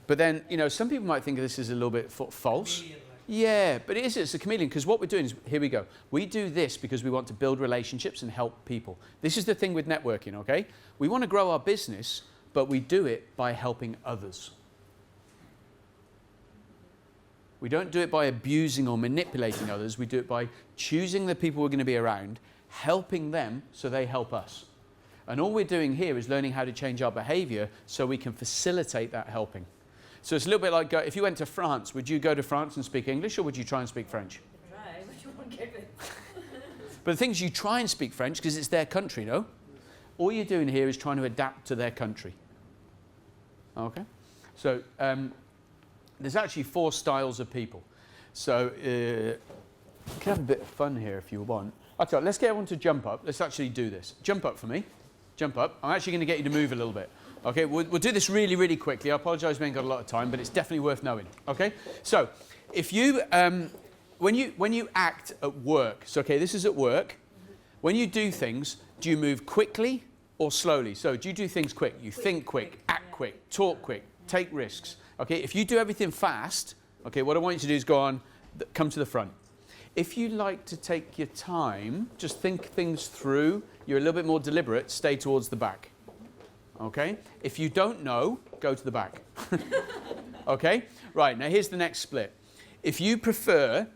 But then, you know, some people might think this is a little bit false. Yeah, but it is. It's a chameleon, because what we're doing is, here we go. We do this because we want to build relationships and help people. This is the thing with networking, okay? We want to grow our business, but we do it by helping others. We don't do it by abusing or manipulating others. We do it by choosing the people we're going to be around, helping them so they help us. And all we're doing here is learning how to change our behavior so we can facilitate that helping. So it's a little bit like, if you went to France, would you go to France and speak English, or would you try and speak French? Try, but you won't get it. But the thing is, you try and speak French because it's their country, no? All you're doing here is trying to adapt to their country. Okay? So there's actually 4 styles of people. So you can have a bit of fun here if you want. Okay, let's get everyone to jump up. Let's actually do this. Jump up for me. Jump up. I'm actually going to get you to move a little bit. Okay, we'll do this really, really quickly. I apologise we ain't got a lot of time, but it's definitely worth knowing. Okay? So, if you, when you act at work, so okay, this is at work. When you do things, do you move quickly or slowly? So, do you do things quick? You think quick, act quick, talk quick, take risks. Okay, if you do everything fast, okay, what I want you to do is go on, come to the front. If you like to take your time, just think things through, you're a little bit more deliberate, stay towards the back. Okay? If you don't know, go to the back. Okay? Right, now here's the next split. If you prefer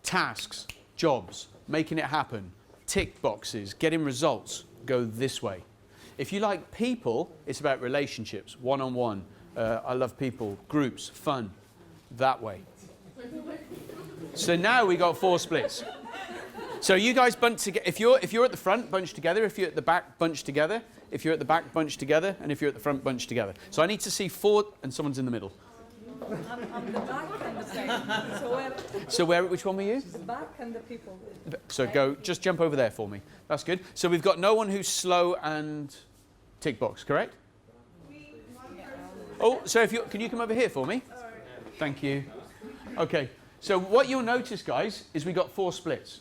tasks, jobs, making it happen, tick boxes, getting results, go this way. If you like people, it's about relationships, one-on-one. I love people, groups, fun, that way. So now we got 4 splits. So you guys bunch together. If you're at the front, bunch together. If you're at the back, bunch together. If you're at the back, bunch together. And if you're at the front, bunch together. So I need to see 4, and someone's in the middle. I'm the back and the front. So which one were you? The back and the people. So just jump over there for me. That's good. So we've got no one who's slow and tick box, correct? Oh, so can you come over here for me? Thank you. Okay. So what you'll notice, guys, is we got 4 splits.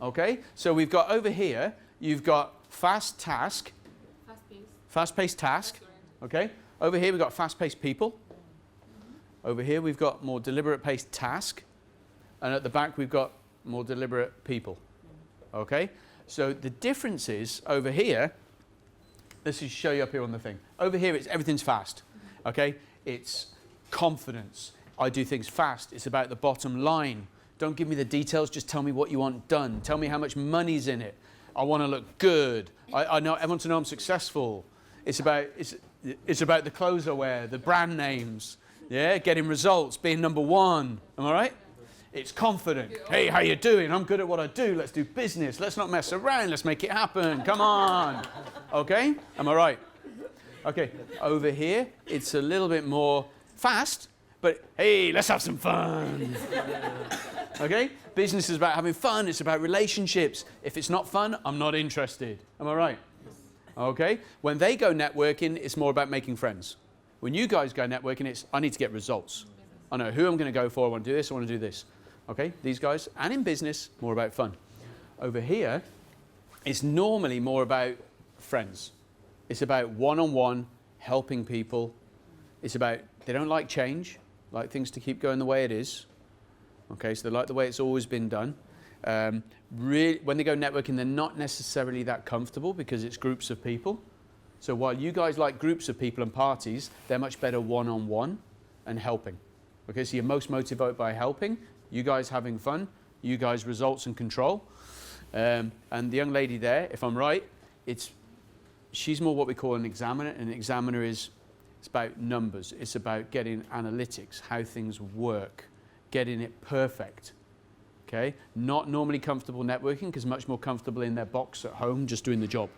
Okay. So we've got over here. You've got fast task. Fast-paced task. Okay. Over here we've got fast-paced people. Over here we've got more deliberate-paced task. And at the back we've got more deliberate people. Okay? So the difference is over here, let's just show you up here on the thing. Over here everything's fast. Okay? It's confidence. I do things fast. It's about the bottom line. Don't give me the details, just tell me what you want done. Tell me how much money's in it. I want to look good. I want to know I'm successful. It's about the clothes I wear, the brand names. Yeah, getting results, being number 1. Am I right? It's confident. Hey, how you doing? I'm good at what I do. Let's do business. Let's not mess around. Let's make it happen. Come on. Okay? Am I right? Okay. Over here, it's a little bit more fast, but hey, let's have some fun. Okay? Business is about having fun. It's about relationships. If it's not fun, I'm not interested. Am I right? Okay? When they go networking, it's more about making friends. When you guys go networking, it's I need to get results. I know who I'm going to go for. I want to do this. I want to do this. Okay? These guys. And in business, more about fun. Over here, it's normally more about friends. It's about one-on-one, helping people. It's about they don't like change, like things to keep going the way it is. Okay? So they like the way it's always been done. Really, when they go networking, they're not necessarily that comfortable because it's groups of people. So while you guys like groups of people and parties, they're much better one-on-one and helping. Okay, so you're most motivated by helping, you guys having fun, you guys results and control. And the young lady there, if I'm right, she's more what we call an examiner. An examiner it's about numbers. It's about getting analytics, how things work, getting it perfect. Okay, not normally comfortable networking because much more comfortable in their box at home just doing the job.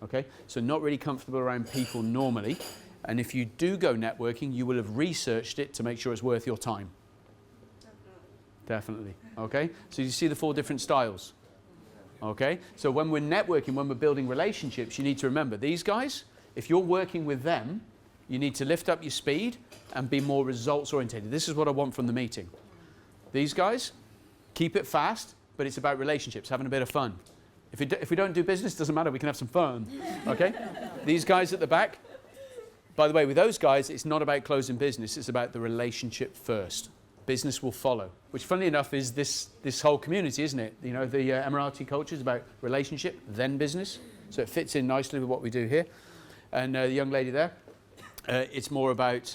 Okay, so not really comfortable around people normally. And if you do go networking, you will have researched it to make sure it's worth your time. Definitely. Okay, so you see the 4 different styles. Okay, so when we're networking, when we're building relationships, you need to remember these guys, if you're working with them, you need to lift up your speed and be more results oriented. This is what I want from the meeting. These guys, keep it fast, but it's about relationships, having a bit of fun. If we don't do business, doesn't matter, we can have some fun. Okay? These guys at the back, by the way, with those guys, it's not about closing business, it's about the relationship first. Business will follow, which funnily enough is this whole community, isn't it? You know, the Emirati culture is about relationship, then business. So it fits in nicely with what we do here. And the young lady there, it's more about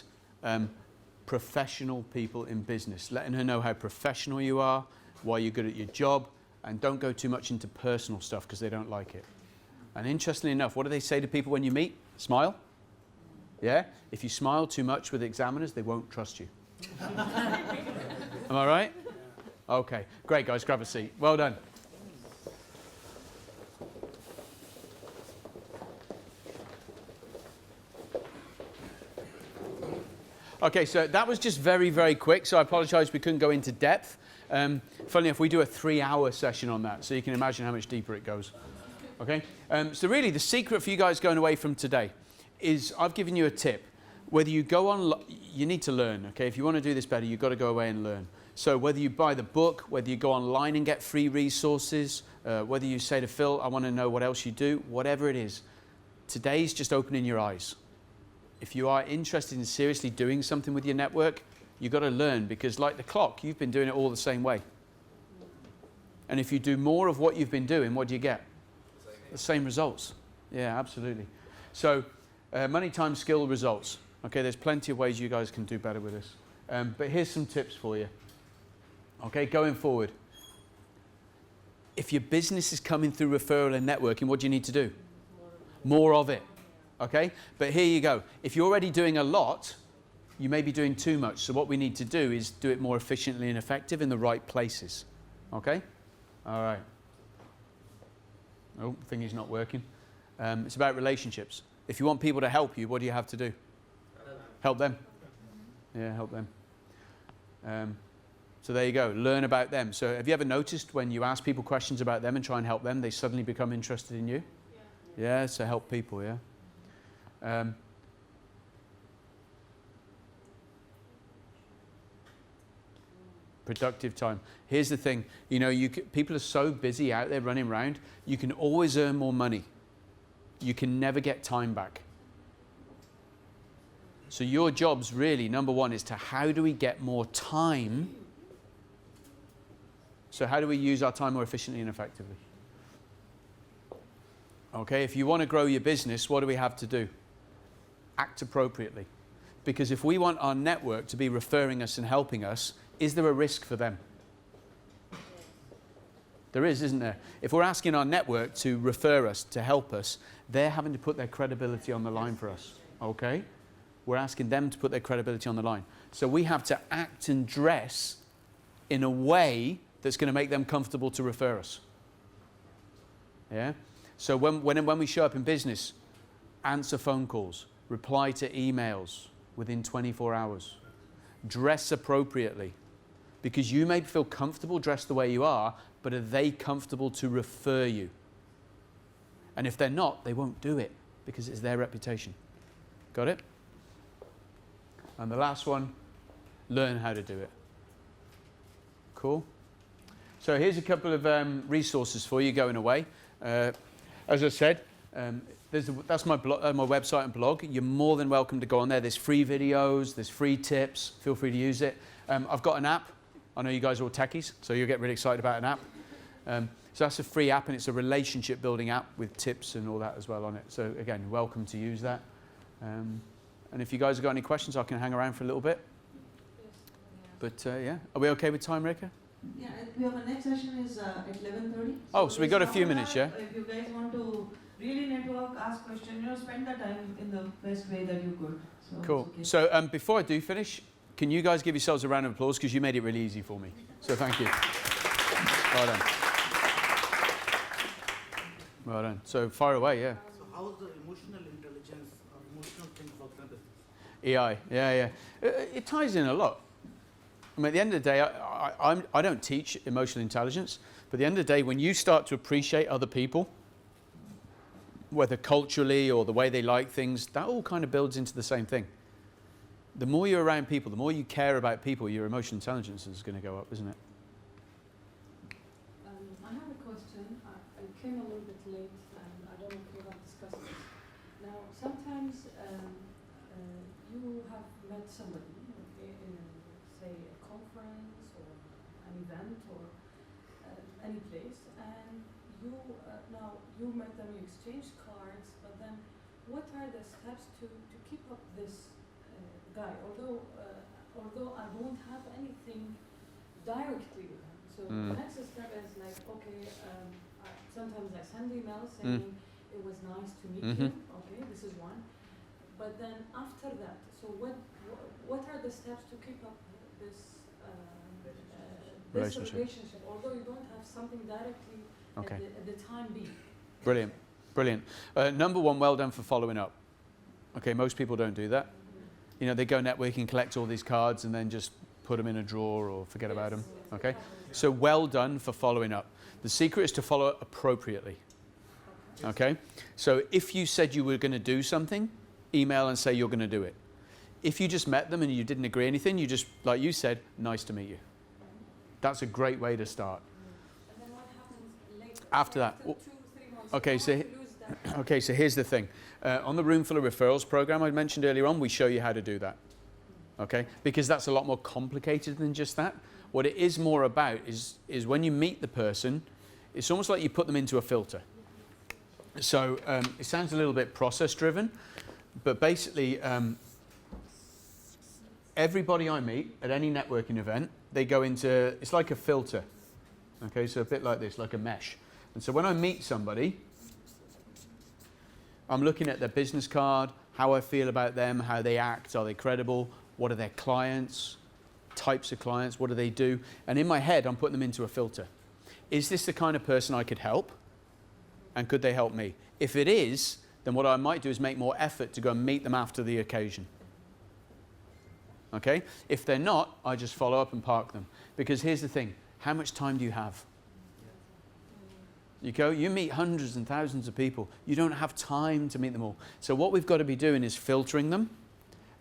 professional people in business, letting her know how professional you are, why you're good at your job, and don't go too much into personal stuff because they don't like it. And interestingly enough, what do they say to people when you meet? Smile? Yeah? If you smile too much with examiners, they won't trust you. Am I right? Okay. Great, guys. Grab a seat. Well done. Okay, so that was just very, very quick, so I apologize we couldn't go into depth. Funnily enough, we do a 3-hour session on that, so you can imagine how much deeper it goes. Okay? So really, the secret for you guys going away from today is I've given you a tip. Whether you go on, you need to learn, okay? If you want to do this better, you've got to go away and learn. So whether you buy the book, whether you go online and get free resources, whether you say to Phil, I want to know what else you do, whatever it is, today's just opening your eyes. If you are interested in seriously doing something with your network, you've got to learn because like the clock, you've been doing it all the same way. And if you do more of what you've been doing, what do you get? The same results. Yeah, absolutely. So money, time, skill, results. Okay, there's plenty of ways you guys can do better with this. But here's some tips for you. Okay, going forward. If your business is coming through referral and networking, what do you need to do? more of it. Okay? But here you go. If you're already doing a lot, you may be doing too much. So what we need to do is do it more efficiently and effective in the right places. Okay? All right. Oh, thingy's not working. It's about relationships. If you want people to help you, what do you have to do? Help them. Yeah, help them. So there you go. Learn about them. So have you ever noticed when you ask people questions about them and try and help them, they suddenly become interested in you? Yeah, so help people, yeah. Productive time. Here's the thing. You know, people are so busy out there running around, you can always earn more money. You can never get time back. So your job's really, number one, is to how do we get more time? So how do we use our time more efficiently and effectively? Okay, if you want to grow your business, what do we have to do? Act appropriately. Because if we want our network to be referring us and helping us, is there a risk for them? There is, isn't there? If we're asking our network to refer us, to help us, they're having to put their credibility on the line for us. Okay? We're asking them to put their credibility on the line. So we have to act and dress in a way that's going to make them comfortable to refer us. Yeah? So when we show up in business, answer phone calls, reply to emails within 24 hours. Dress appropriately. Because you may feel comfortable dressed the way you are, but are they comfortable to refer you? And if they're not, they won't do it because it's their reputation. Got it? And the last one, learn how to do it. Cool? So here's a couple of resources for you going away. As I said, that's my website and blog. You're more than welcome to go on there. There's free videos, there's free tips. Feel free to use it. I've got an app. I know you guys are all techies, so you'll get really excited about an app. So that's a free app, and it's a relationship building app with tips and all that as well on it. So again, welcome to use that. And if you guys have got any questions, I can hang around for a little bit. But yeah, are we okay with time, Rekha? Yeah, we have a next session is at 11:30. Oh, so we got a few minutes, yeah? If you guys want to really network, ask questions, spend the time in the best way that you could. So cool. okay. So before I do finish, can you guys give yourselves a round of applause because you made it really easy for me. So thank you. Well done. Well done. So fire away, yeah. So how is the emotional intelligence or emotional thing for business? EI, yeah. It ties in a lot. I mean, at the end of the day, I don't teach emotional intelligence, but at the end of the day, when you start to appreciate other people, whether culturally or the way they like things, that all kind of builds into the same thing. The more you're around people, the more you care about people, your emotional intelligence is going to go up, isn't it? I have a question. I came a little bit late, and I don't know if you have discussed this. Now, sometimes you have met somebody in, say, a conference or an event or any place, and you now you met them, you exchanged cards, but then what are the steps to keep up this guy? Although I won't have anything directly with him, so the next step is like, okay, sometimes I send emails saying it was nice to meet you. Okay, this is one. But then after that, so what are the steps to keep up this relationship? Although you don't have something directly at the time being. Brilliant. Number one, well done for following up. Okay, most people don't do that. You know, they go networking, collect all these cards, and then just put them in a drawer or forget about them. Okay, so well done for following up. The secret is to follow up appropriately. Okay, so if you said you were going to do something, email and say you're going to do it. If you just met them and you didn't agree anything, you just, like you said, nice to meet you. That's a great way to start. And then what happens later? After that, 2-3 months. okay, so here's the thing. On the Room Full of Referrals program I mentioned earlier on, we show you how to do that. Okay, because that's a lot more complicated than just that. What it is more about is when you meet the person, it's almost like you put them into a filter. So it sounds a little bit process driven, but basically everybody I meet at any networking event, they go into, it's like a filter. Okay, so a bit like this, like a mesh. And so when I meet somebody, I'm looking at their business card, how I feel about them, how they act, are they credible, what are their clients, types of clients, what do they do? And in my head, I'm putting them into a filter. Is this the kind of person I could help? And could they help me? If it is, then what I might do is make more effort to go and meet them after the occasion. Okay? If they're not, I just follow up and park them. Because here's the thing, how much time do you have? You meet hundreds and thousands of people. You don't have time to meet them all. So what we've got to be doing is filtering them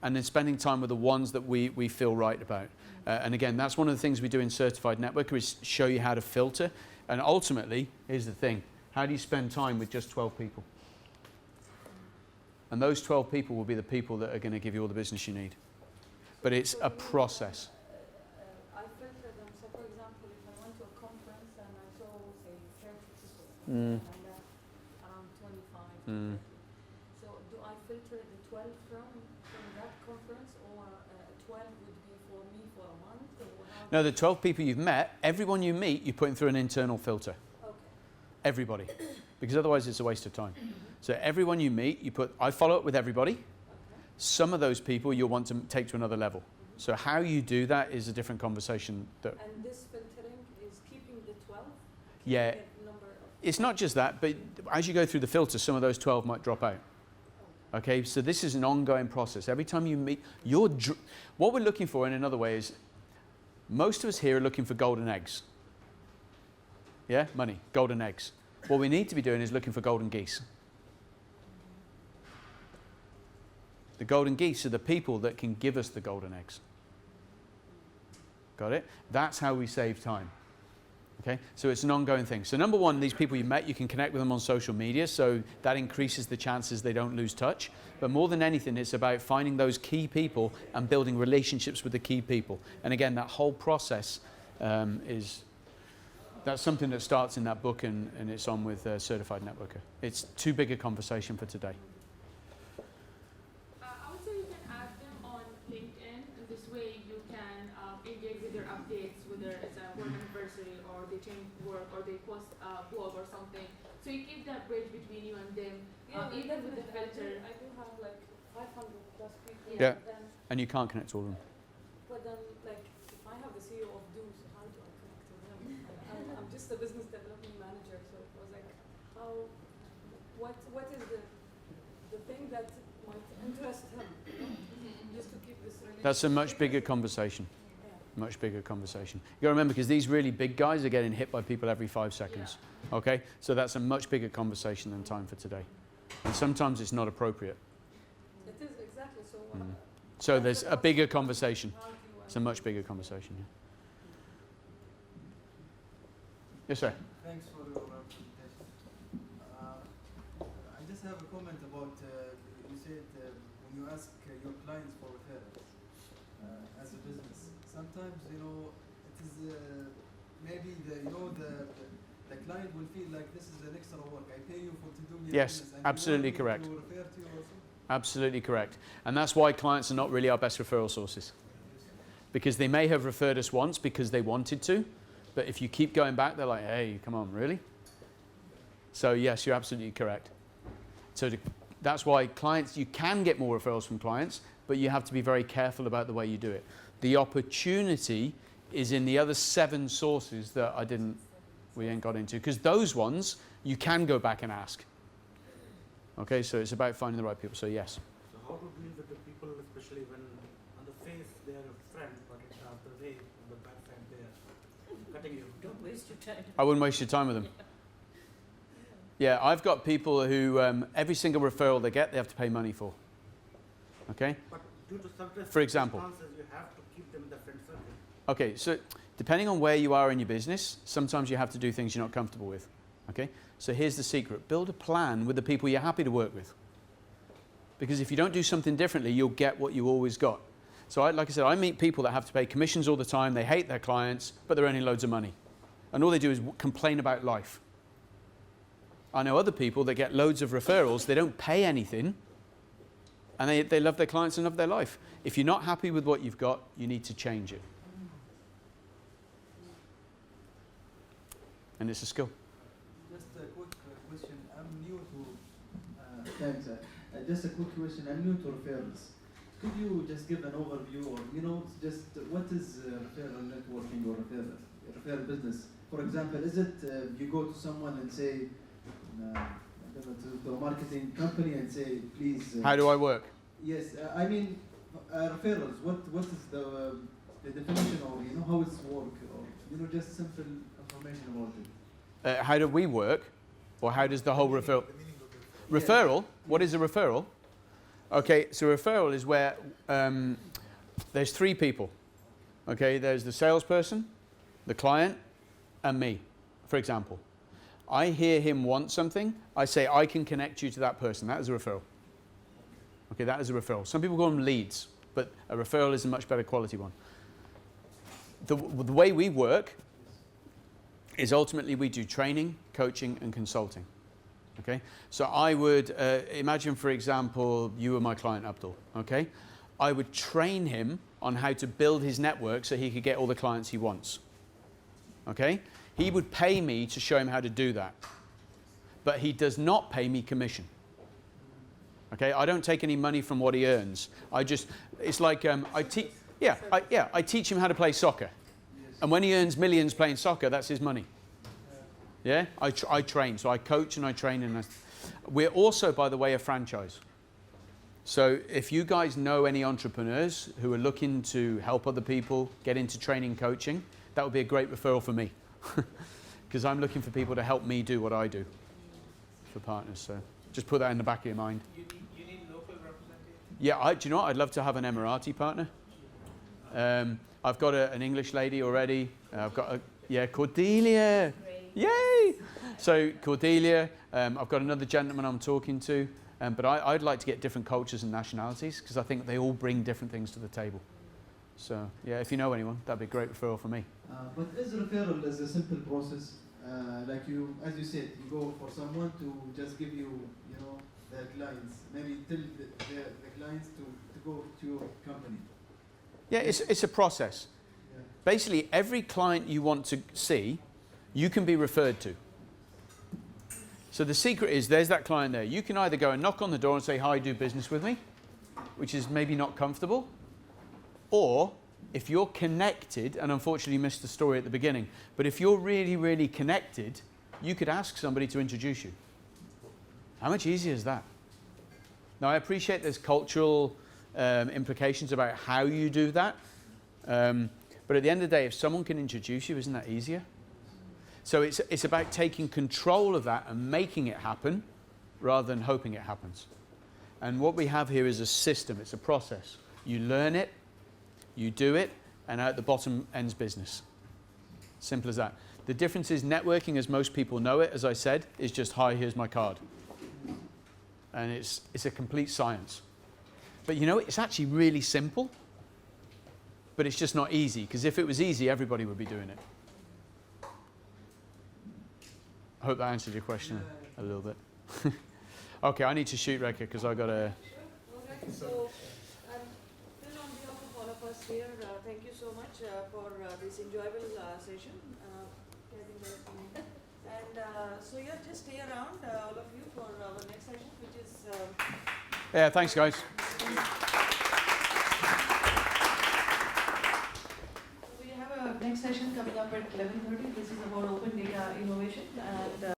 and then spending time with the ones that we feel right about. And again, that's one of the things we do in Certified Networker is show you how to filter. And ultimately, here's the thing, how do you spend time with just 12 people? And those 12 people will be the people that are going to give you all the business you need. But it's a process. I filter them. So, for example, if I went to a conference and I saw, say, 30 people, Mm. and around 25, Mm. so do I filter the 12 from that conference, or 12 would be for me for a month? Or how No, the 12 people you've met, everyone you meet, you're putting through an internal filter. Okay. Everybody. Because otherwise it's a waste of time. So everyone you meet, I follow up with everybody. Okay. Some of those people you'll want to take to another level. So how you do that is a different conversation. And this filtering is keeping the 12? Yeah, The number of it's not just that, but as you go through the filter, some of those 12 might drop out. Okay, so this is an ongoing process. Every time you meet, what we're looking for in another way is, most of us here are looking for golden eggs. Yeah, money, golden eggs. What we need to be doing is looking for golden geese. The golden geese are the people that can give us the golden eggs. Got it? That's how we save time. Okay, so it's an ongoing thing. So number one, these people you met, you can connect with them on social media, so that increases the chances they don't lose touch. But more than anything, it's about finding those key people and building relationships with the key people. And again, that whole process that's something that starts in that book, and it's on with Certified Networker. It's too big a conversation for today. I would say you can add them on LinkedIn, and this way you can engage with their updates, whether it's a work anniversary or they change work or they post a blog or something. So you keep that bridge between you and them, even with the filter. I do have like 500 plus people. Yeah. Then, And you can't connect to all of them. but then, like, if I have the CEO of Do's, how do I connect to them? I'm just a business development manager, so it was like, what is the thing that might interest him? Just to keep this relationship. That's a much bigger conversation. Much bigger conversation. You got to remember, because these really big guys are getting hit by people every 5 seconds. Yeah. Okay? So that's a much bigger conversation than time for today. And sometimes it's not appropriate. It is, exactly. So, So there's a bigger conversation. how do It's a much bigger conversation, yeah. Yes, sir. Thanks for your presentation. I just have a comment about, you said when you ask your clients for referrals as a business, sometimes, it is maybe the client will feel like this is an extra work. I pay you to do me a Yes, business. And absolutely you want correct. me to refer to you also? Absolutely correct. And that's why clients are not really our best referral sources. Because they may have referred us once because they wanted to, but if you keep going back, they're like, hey, come on, really? So yes, you're absolutely correct. So that's why clients, you can get more referrals from clients, but you have to be very careful about the way you do it. The opportunity is in the other 7 sources that we ain't got into, because those ones you can go back and ask. Okay, so it's about finding the right people, so yes. So how to deal with the people, especially when on the face they are a friend, but after the way on the back side they are cutting you. Don't waste your time. I wouldn't waste your time with them. Yeah, I've got people who every single referral they get, they have to pay money for. Okay? But due to some For example. circumstances, you have to keep them in the friend circle. Okay, so depending on where you are in your business, sometimes you have to do things you're not comfortable with. Okay? So here's the secret. Build a plan with the people you're happy to work with. Because if you don't do something differently, you'll get what you always got. So like I said, I meet people that have to pay commissions all the time. They hate their clients, but they're earning loads of money. And all they do is complain about life. I know other people that get loads of referrals. They don't pay anything. And they love their clients and love their life. If you're not happy with what you've got, you need to change it. And it's a skill. Just a quick question. I'm new to Thanks. Just a quick question. I'm new to referrals. Could you just give an overview, or just what is referral networking or referral business? For example, is it you go to someone and say, I don't know, to a marketing company and say, please. How do I work? Yes, I mean referrals. What is the definition, or how it's work, or just simple information about it. How do we work, or how does the whole referral? Referral? What is a referral? Okay, so referral is where there's three people. Okay, there's the salesperson, the client, and me, for example. I hear him want something, I say I can connect you to that person. That is a referral. Okay, that is a referral. Some people call them leads, but a referral is a much better quality one. The way we work is ultimately we do training, coaching, and consulting. Okay, so I would imagine, for example, you were my client, Abdul. Okay, I would train him on how to build his network so he could get all the clients he wants. Okay, he would pay me to show him how to do that, but he does not pay me commission. Okay, I don't take any money from what he earns. It's like I teach him how to play soccer, and when he earns millions playing soccer, that's his money. Yeah, I train, so I coach and I train, and we're also, by the way, a franchise. So if you guys know any entrepreneurs who are looking to help other people get into training, coaching, that would be a great referral for me, because I'm looking for people to help me do what I do for partners. So just put that in the back of your mind. You need local representatives? Yeah, do you know what? I'd love to have an Emirati partner. I've got an English lady already. I've got Cordelia. Yay! So Cordelia, I've got another gentleman I'm talking to, but I'd like to get different cultures and nationalities, because I think they all bring different things to the table. So yeah, if you know anyone, that'd be a great referral for me. But is referral is a simple process? Like as you said, you go for someone to just give you, the clients. Maybe tell the clients to go to your company. Yeah, it's a process. Yeah. Basically, every client you want to see, you can be referred to. So the secret is, there's that client there. You can either go and knock on the door and say, hi, do business with me, which is maybe not comfortable. Or if you're connected, and unfortunately you missed the story at the beginning, but if you're really, really connected, you could ask somebody to introduce you. How much easier is that? Now, I appreciate there's cultural implications about how you do that. But at the end of the day, if someone can introduce you, isn't that easier? So it's about taking control of that and making it happen rather than hoping it happens. And what we have here is a system. It's a process. You learn it, you do it, and at the bottom ends business. Simple as that. The difference is networking, as most people know it, as I said, is just, hi, here's my card. And it's a complete science. But it's actually really simple, but it's just not easy, because if it was easy, everybody would be doing it. I hope that answered your question a little bit. Okay, I need to shoot, Rekha, because I've got a... All right, so Phil, on behalf of all of us here, thank you so much for this enjoyable session. So just stay around, all of you, for our next session, which is... Yeah, thanks, guys. We have a next session coming up at 11:30. This is about open data innovation, and